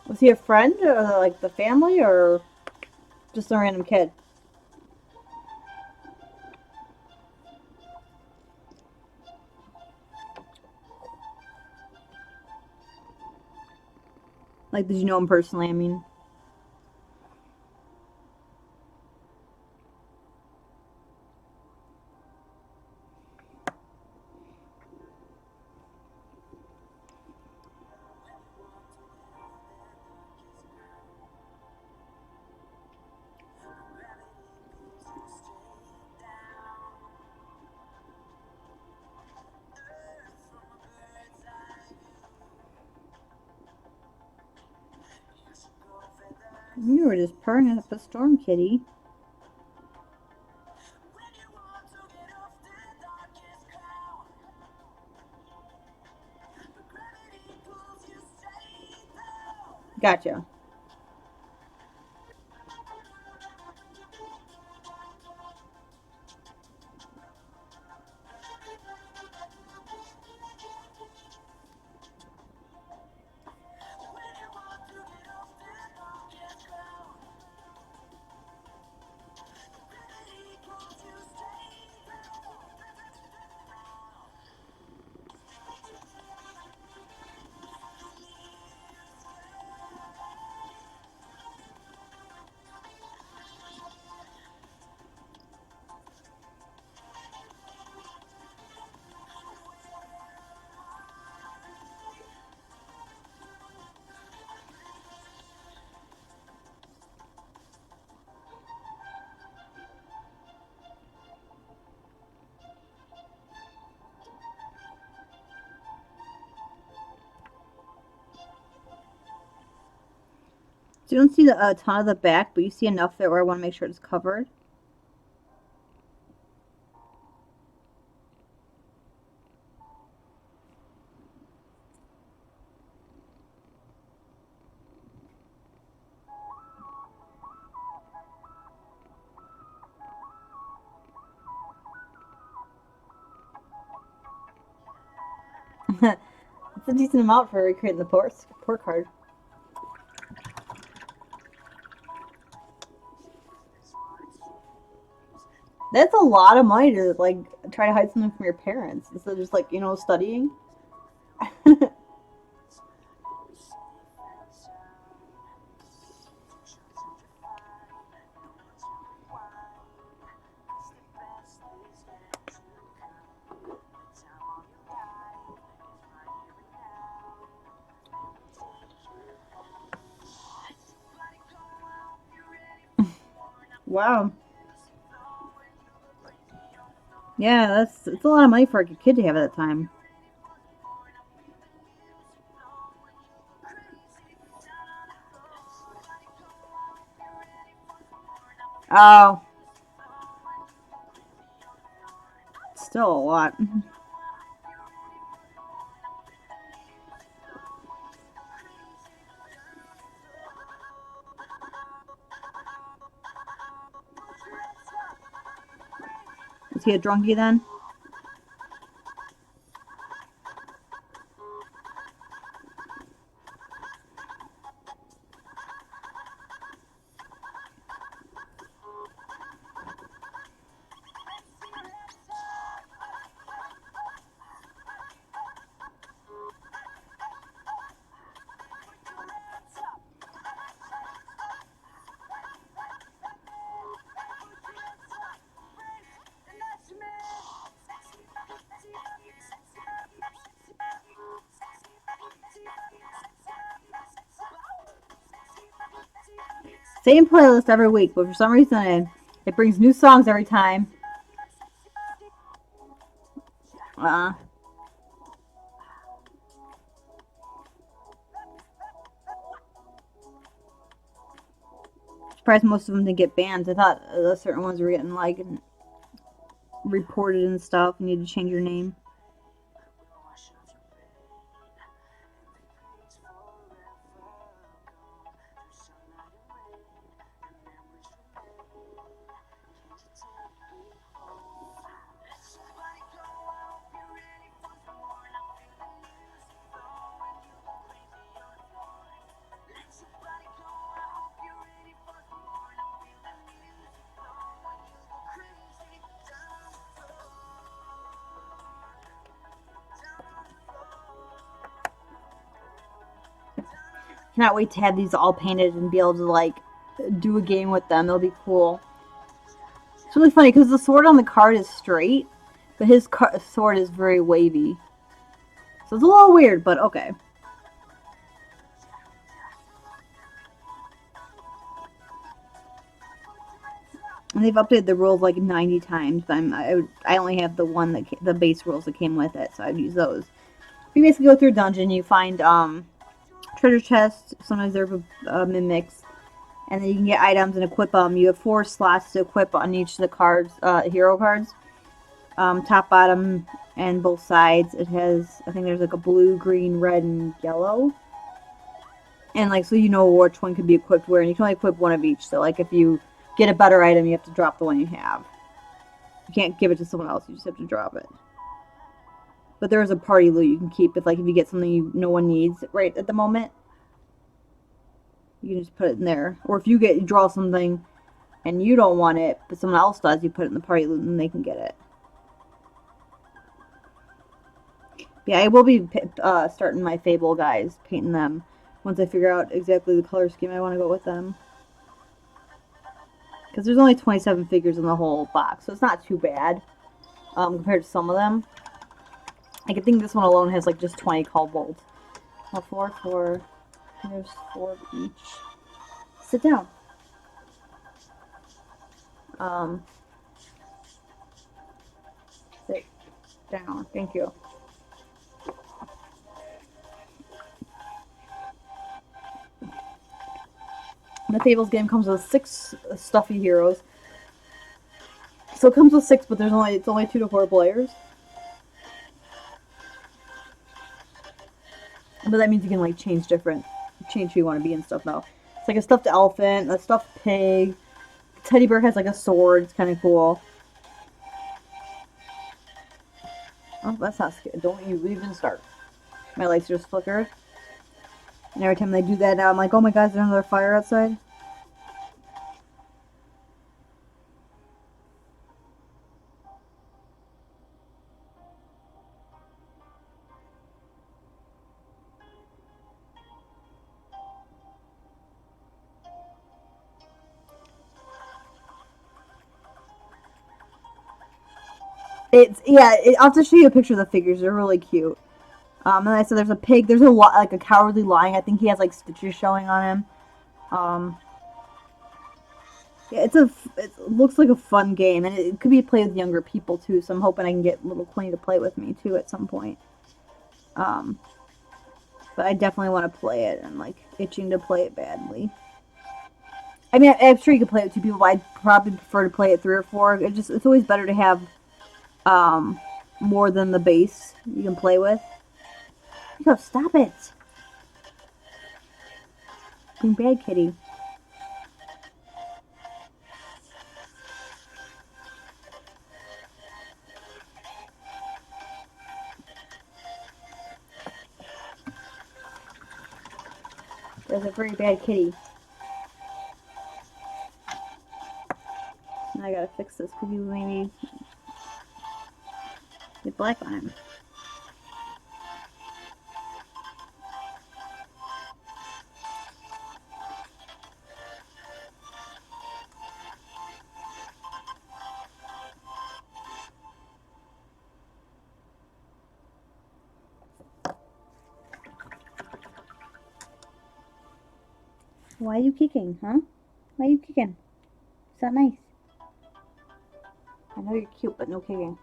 Was he a friend or like the family or just a random kid? Like, did you know him personally? I mean, You were just purring up a storm, kitty. Gotcha. So you don't see a ton of the back, but you see enough there where I want to make sure it's covered. It's a decent amount for recreating the port card. That's a lot of money to like try to hide something from your parents instead of just like studying. Wow. Yeah, it's a lot of money for a kid to have at that time. Oh, still a lot. Is he a drunkie then? Same playlist every week, but for some reason it brings new songs every time. Uh, Surprised most of them didn't get banned. I thought certain ones were getting like reported and stuff. You need to change your name. Cannot wait to have these all painted and be able to like do a game with them. It'll be cool. It's really funny because the sword on the card is straight, but his sword is very wavy. So it's a little weird, but okay. And they've updated the rules like 90 times. But I only have the one that the base rules that came with it, so I'd use those. You basically go through a dungeon, you find treasure chests. Sometimes they're mimics. and then you can get items and equip them. You have 4 slots to equip on each of the cards, hero cards. Top, bottom, and both sides. It has, I think there's like a blue, green, red, and yellow. And like, so you know which one could be equipped where, and you can only equip one of each. So like, if you get a better item, you have to drop the one you have. You can't give it to someone else. You just have to drop it. But there is a party loot you can keep if you get something no one needs right at the moment. You can just put it in there. Or if you draw something and you don't want it, but someone else does, you put it in the party loot and they can get it. Yeah, I will be starting my Fable guys, painting them once I figure out exactly the color scheme I want to go with them. Because there's only 27 figures in the whole box, so it's not too bad compared to some of them. I think this one alone has like just 20 kobolds. Well, 4. There's 4 of each. Sit down. Sit down. Thank you. The Fables game comes with 6 stuffy heroes. So it comes with 6, but it's only 2 to 4 players. But that means you can like change who you want to be and stuff now. It's like a stuffed elephant, a stuffed pig. Teddy bear has like a sword. It's kind of cool. Oh, that's not scary. Don't you even start. My lights just flicker. And every time they do that now, I'm like, oh my god, is there another fire outside? I'll have to show you a picture of the figures. They're really cute. And I said there's a pig. There's like a cowardly lion. I think he has like stitches showing on him. Yeah, it looks like a fun game, and it could be played with younger people too. So I'm hoping I can get little Quinny to play with me too at some point. But I definitely want to play it. I'm like itching to play it badly. I mean, I'm sure you could play it with 2 people, but I'd probably prefer to play it 3 or 4. It's always better to have more than the base you can play with. Go, stop it. Being bad, kitty. There's a very bad kitty. Now I gotta fix this. Could you maybe get black on him? Why are you kicking, huh? Why are you kicking? It's not nice. I know you're cute, but no kicking.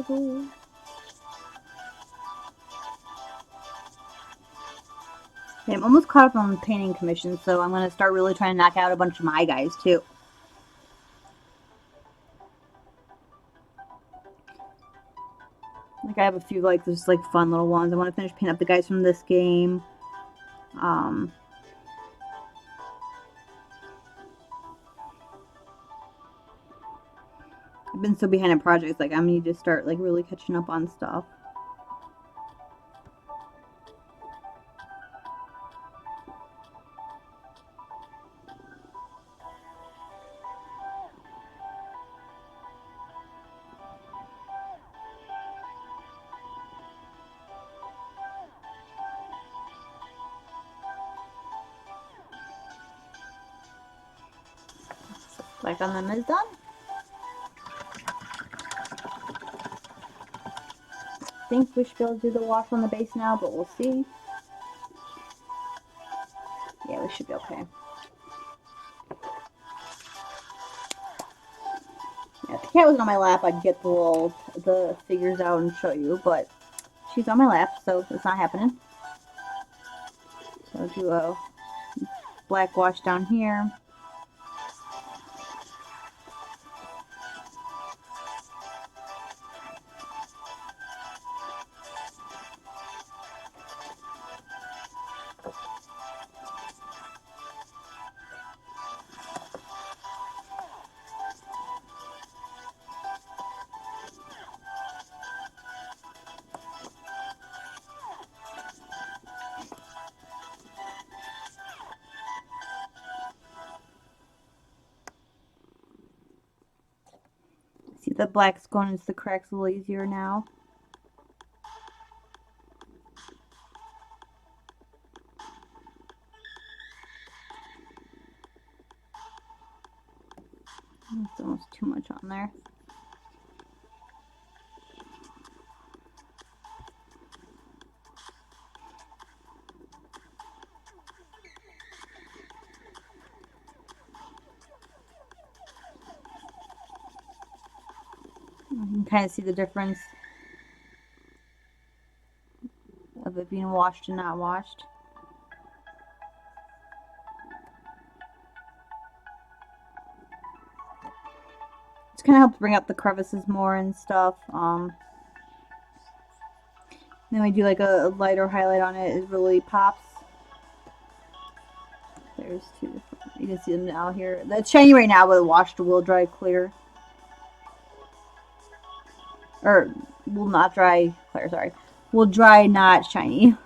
Okay, I'm almost caught up on painting commissions, so I'm going to start really trying to knock out a bunch of my guys, too. Like, I have a few, like, just, like, fun little ones. I want to finish painting up the guys from this game. I've been so behind in projects, like, I need to start, like, really catching up on stuff. Black on them is done. I think we should be able to do the wash on the base now, but we'll see. Yeah, we should be okay. Yeah, if the cat was on my lap, I'd get the figures out and show you, but she's on my lap, so it's not happening. So I'll do a black wash down here. See, the black's going into the cracks a little easier now. That's almost too much on there. You can kind of see the difference of it being washed and not washed. It's kind of helps bring up the crevices more and stuff. Then we do like a lighter highlight on it. It really pops. There's two different. You can see them now here. It's shiny right now, but washed will dry clear. Or will not dry clear. Sorry, will dry not shiny.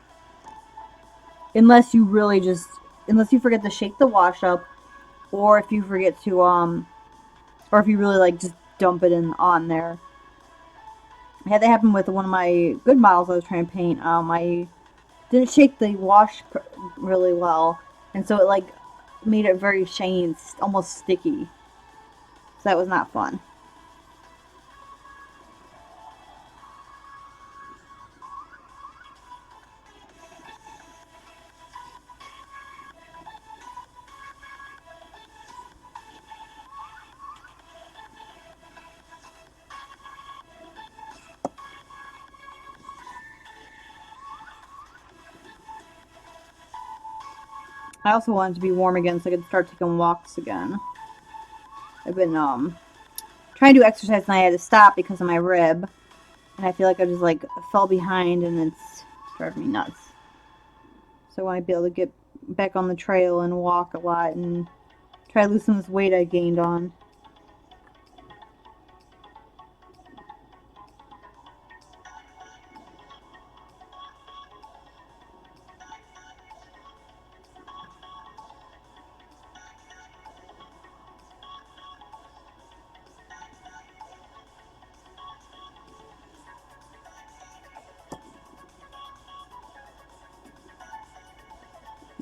Unless you really unless you forget to shake the wash up, or if you forget to or if you really like just dump it in on there. I had that happen with one of my good models I was trying to paint. I didn't shake the wash really well, and so it like made it very shiny and almost sticky. So that was not fun. I also wanted to be warm again so I could start taking walks again. I've been trying to do exercise and I had to stop because of my rib. And I feel like I just like fell behind and it's driving me nuts. So I want to be able to get back on the trail and walk a lot and try to lose some of this weight I gained on.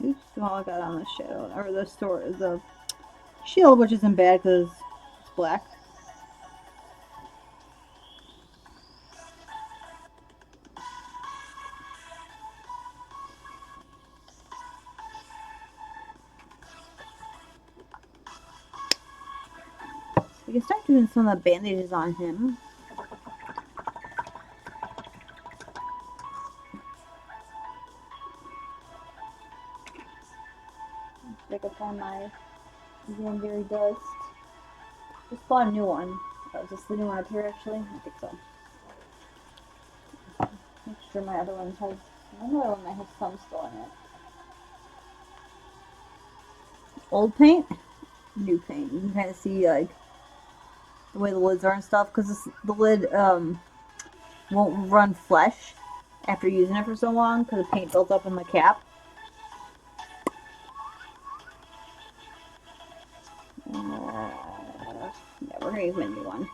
Oops, all I got on the shadow, or the shield, which isn't bad because it's black. We can start doing some of the bandages on him. I could find my Xandary dust. Just bought a new one. Is this the new one up here actually? I think so. Make sure my other one has another one that has some still in it. Old paint, new paint. You can kind of see like the way the lids are and stuff because the lid won't run flesh after using it for so long because the paint builds up in the cap. Yeah, we're gonna use my new one.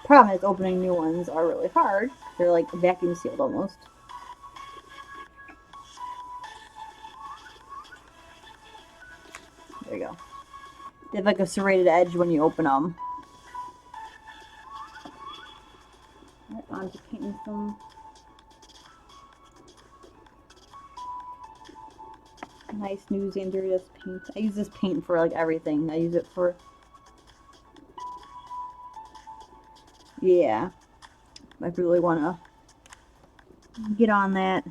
Problem is, opening new ones are really hard. They're like vacuum sealed almost. There you go. They have like a serrated edge when you open them. Right, on to painting some nice new Xandary paint. I use this paint for like everything. I use it for, yeah. I really want to get on that.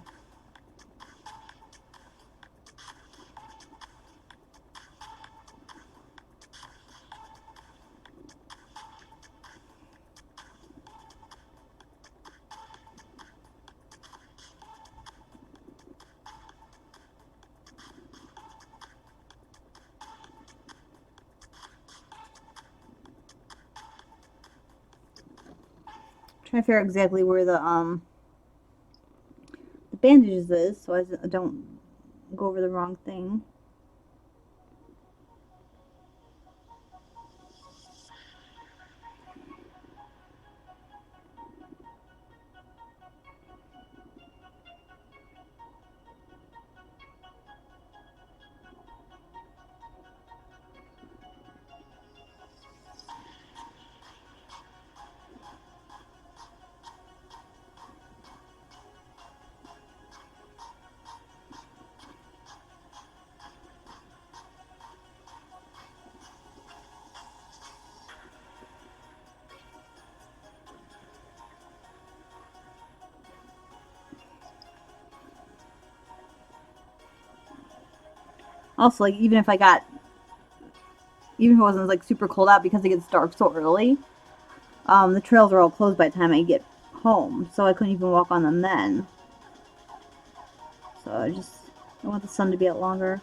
Trying to figure out exactly where the bandages is so I don't go over the wrong thing. Also, like even if it wasn't like super cold out because it gets dark so early, the trails are all closed by the time I get home, so I couldn't even walk on them then. So I want the sun to be out longer.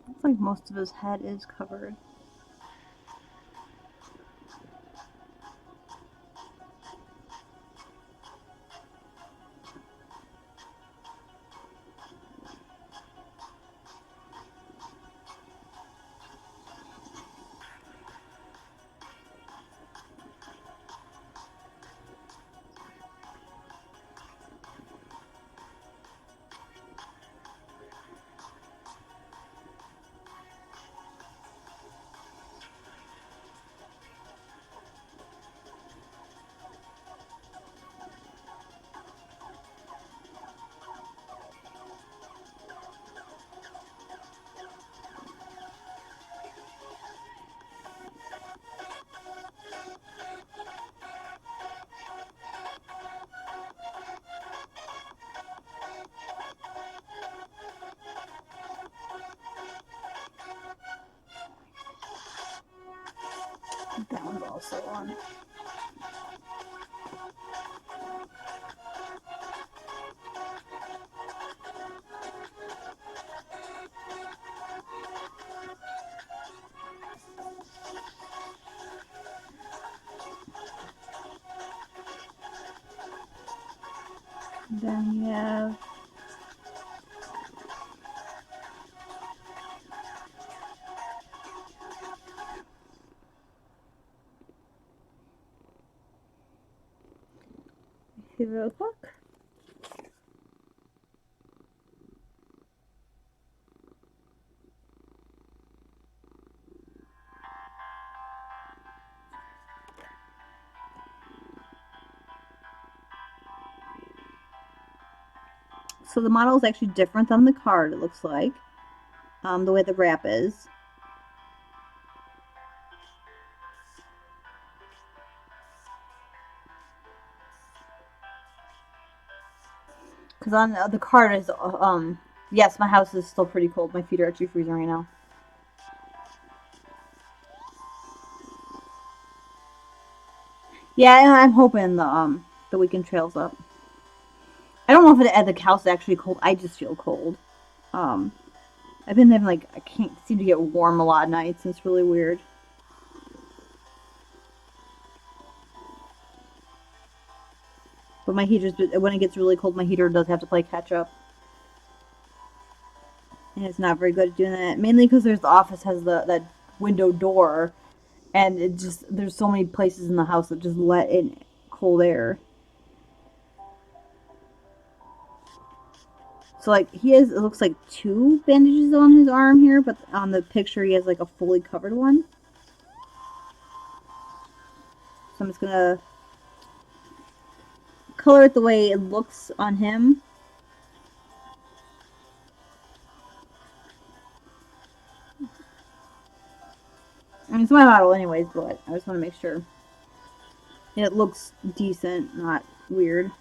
Looks like most of his head is covered. That one's also on. Then we have Hero Hook. So the model is actually different than the card, it looks like. The way the wrap is. Because on the card is, yes, my house is still pretty cold. My feet are actually freezing right now. Yeah, I'm hoping the weekend trails up. I don't know if the house is actually cold. I just feel cold. Um, I've been having I can't seem to get warm a lot of nights. It's really weird. But my heater's when it gets really cold, my heater does have to play catch up, and it's not very good at doing that. Mainly because the office has that window door, and it just there's so many places in the house that just let in cold air. So he has, it looks like two bandages on his arm here, but on the picture he has a fully covered one. So I'm just gonna color it the way it looks on him. I mean, it's my model anyways, but I just want to make sure it looks decent, not weird.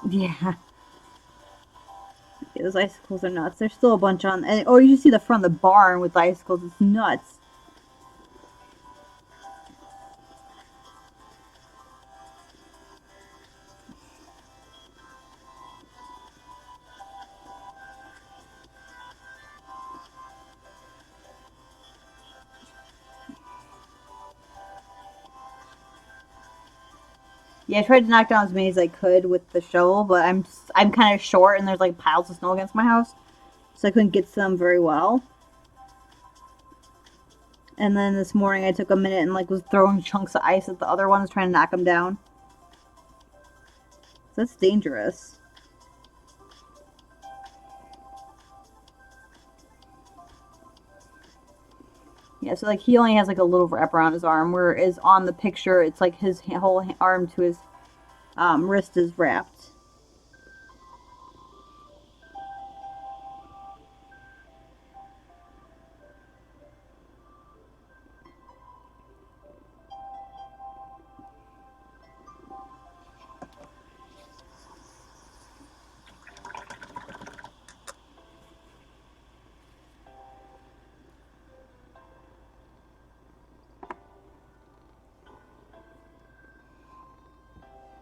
Yeah. Yeah, those icicles are nuts. There's still a bunch on, and oh, you see the front of the barn with the icicles. It's nuts. Yeah, I tried to knock down as many as I could with the shovel, but I'm kind of short, and there's piles of snow against my house, so I couldn't get to them very well. And then this morning I took a minute and was throwing chunks of ice at the other ones, trying to knock them down. So that's dangerous. Yeah, so he only has a little wrap around his arm, whereas on the picture it's his whole arm to his wrist is wrapped.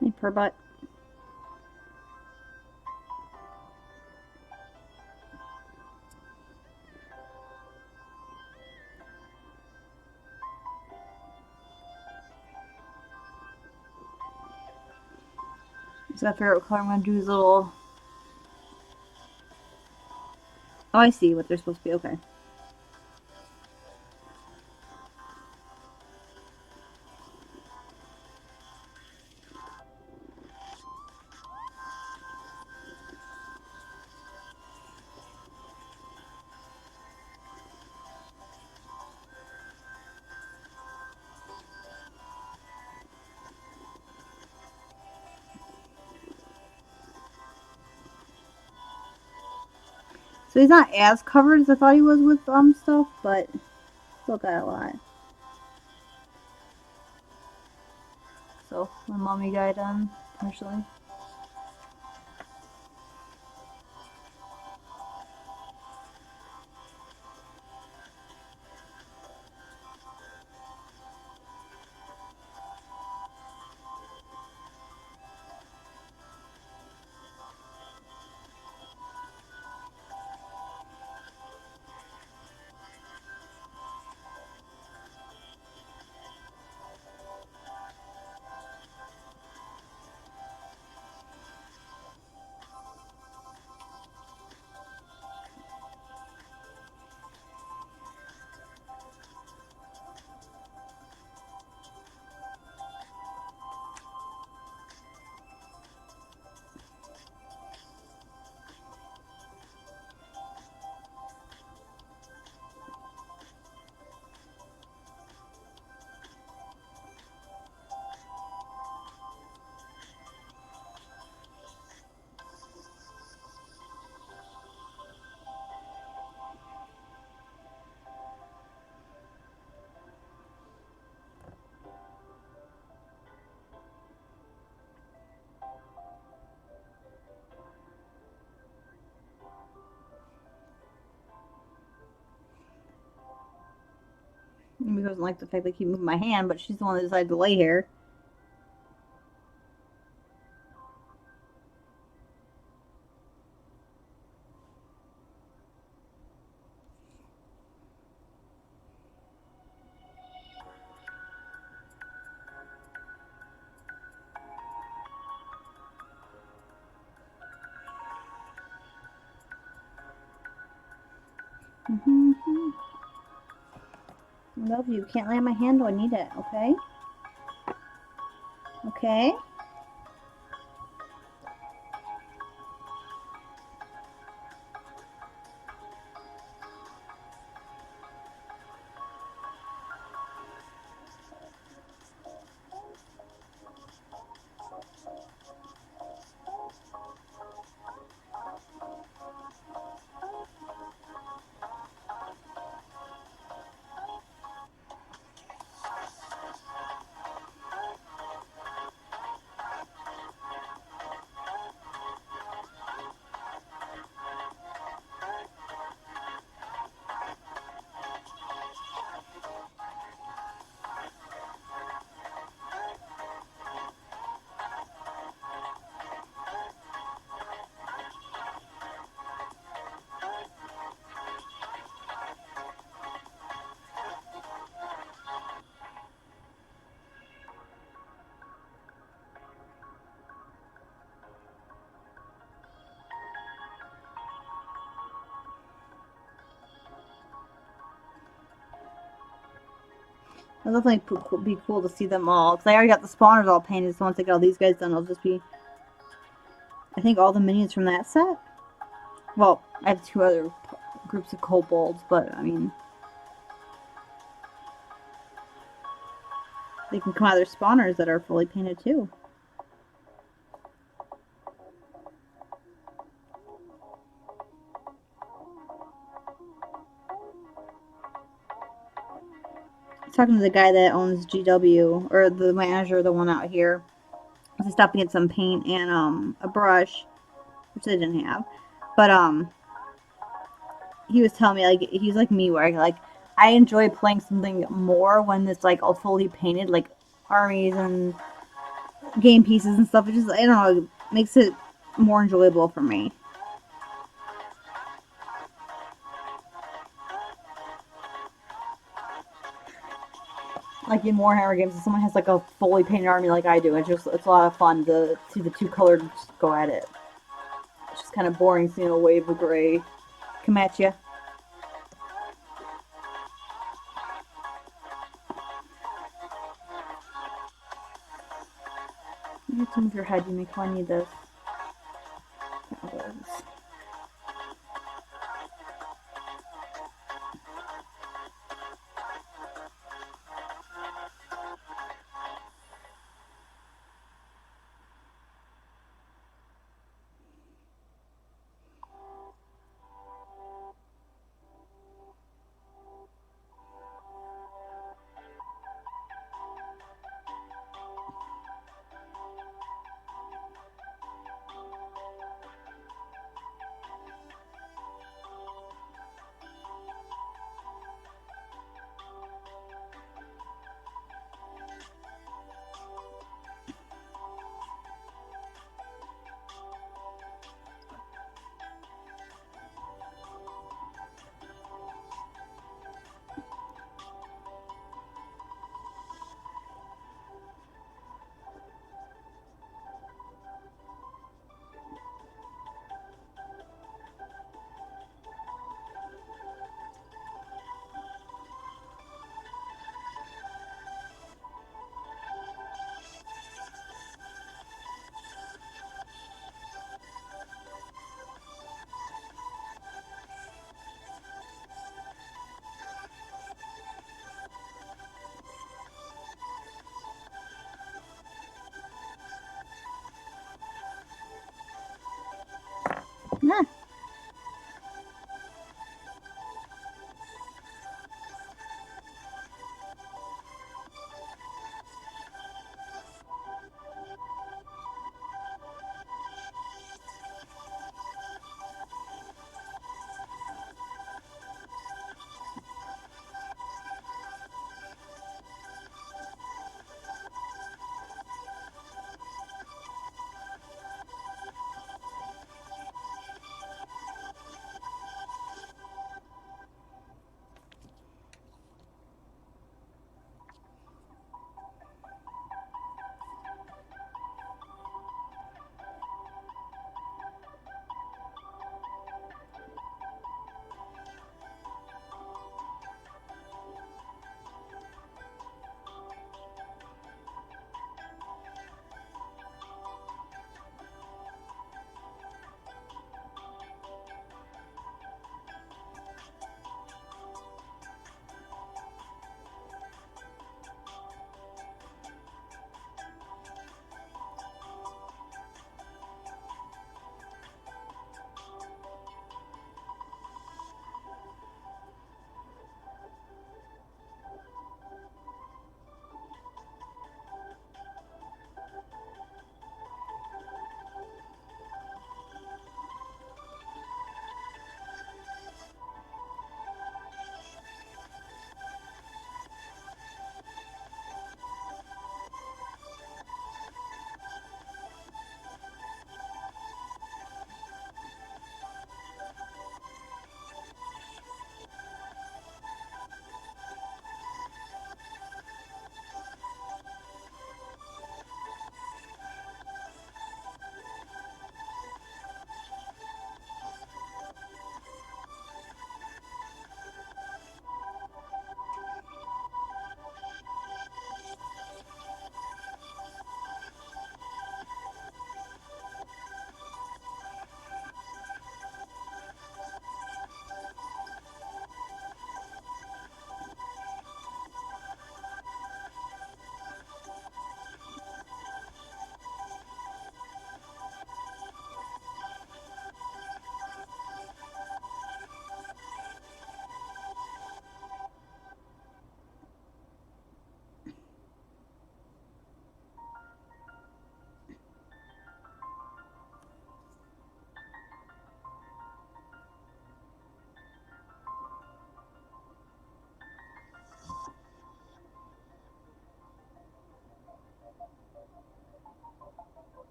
Hey, purr butt. So I figure out what color I'm going to do his little... Oh, I see what they're supposed to be. Okay. So he's not as covered as I thought he was with stuff, but still got a lot. So my mommy guy done partially. Maybe doesn't like the fact that I keep moving my hand, but she's the one that decided to lay here. I love you. Can't lay on my hand when I need it, okay? Okay? It'll definitely be cool to see them all. Because I already got the spawners all painted, so once I get all these guys done, it'll just be, I think, all the minions from that set. Well, I have 2 other groups of kobolds, but, I mean, they can come out of their spawners that are fully painted, too. Talking to the guy that owns GW, or the manager, the one out here. I stopped to get some paint and a brush, which they didn't have. But he was telling me, like, he's like me, where I enjoy playing something more when it's like all fully painted, like armies and game pieces and stuff. It just, I don't know, it makes it more enjoyable for me. Like in Warhammer games, if someone has like a fully painted army like I do, it's a lot of fun to see the 2 colored just go at it. It's just kind of boring seeing a wave of gray come at you. You have to move your head. You make fun. I need this.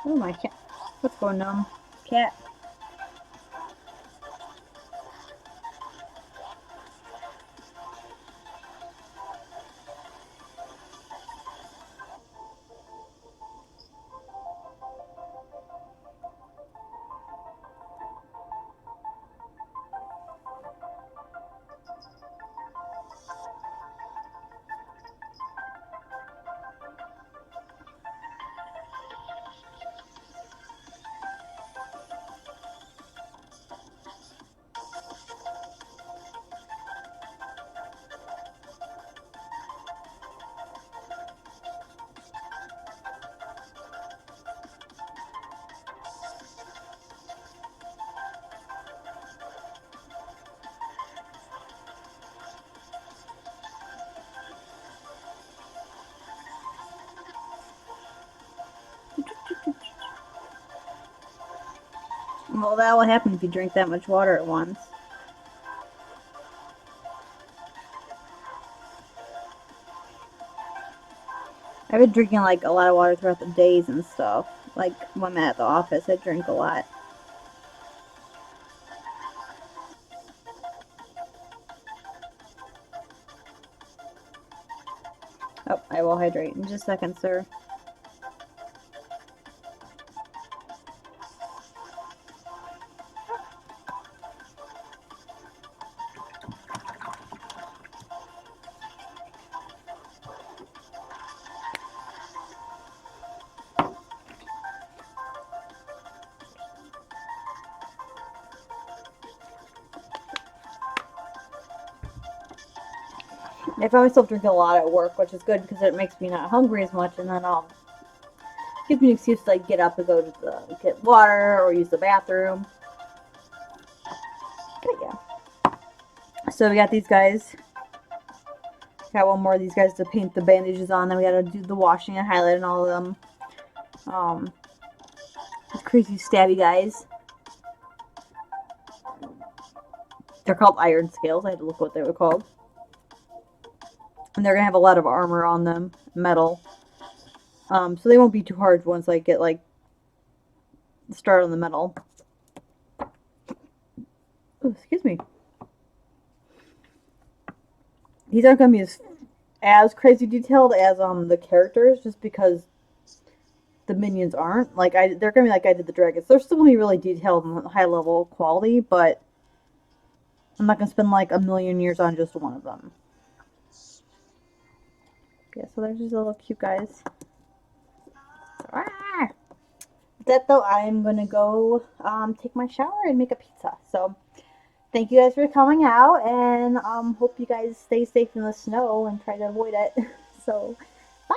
Oh my cat. What's going on? Cat. Well, that will happen if you drink that much water at once. I've been drinking like a lot of water throughout the days and stuff. Like when I'm at the office, I drink a lot. Oh, I will hydrate in just a second, sir. I find myself drinking a lot at work, which is good because it makes me not hungry as much, and then gives me an excuse to like get up and go to get water or use the bathroom. But yeah. So we got these guys. Got one more of these guys to paint the bandages on. Then we got to do the washing and highlighting all of them. Crazy stabby guys. They're called iron scales. I had to look what they were called. And they're gonna have a lot of armor on them, metal. So they won't be too hard once I get like start on the metal. Ooh, excuse me. These aren't gonna be as crazy detailed as the characters, just because the minions aren't. They're gonna be like I did the dragons. They're still gonna be really detailed and high level quality, but I'm not gonna spend like a million years on just one of them. Yeah, so there's these little cute guys. Ah! That though, I'm gonna go take my shower and make a pizza. So thank you guys for coming out, and hope you guys stay safe in the snow and try to avoid it. So bye.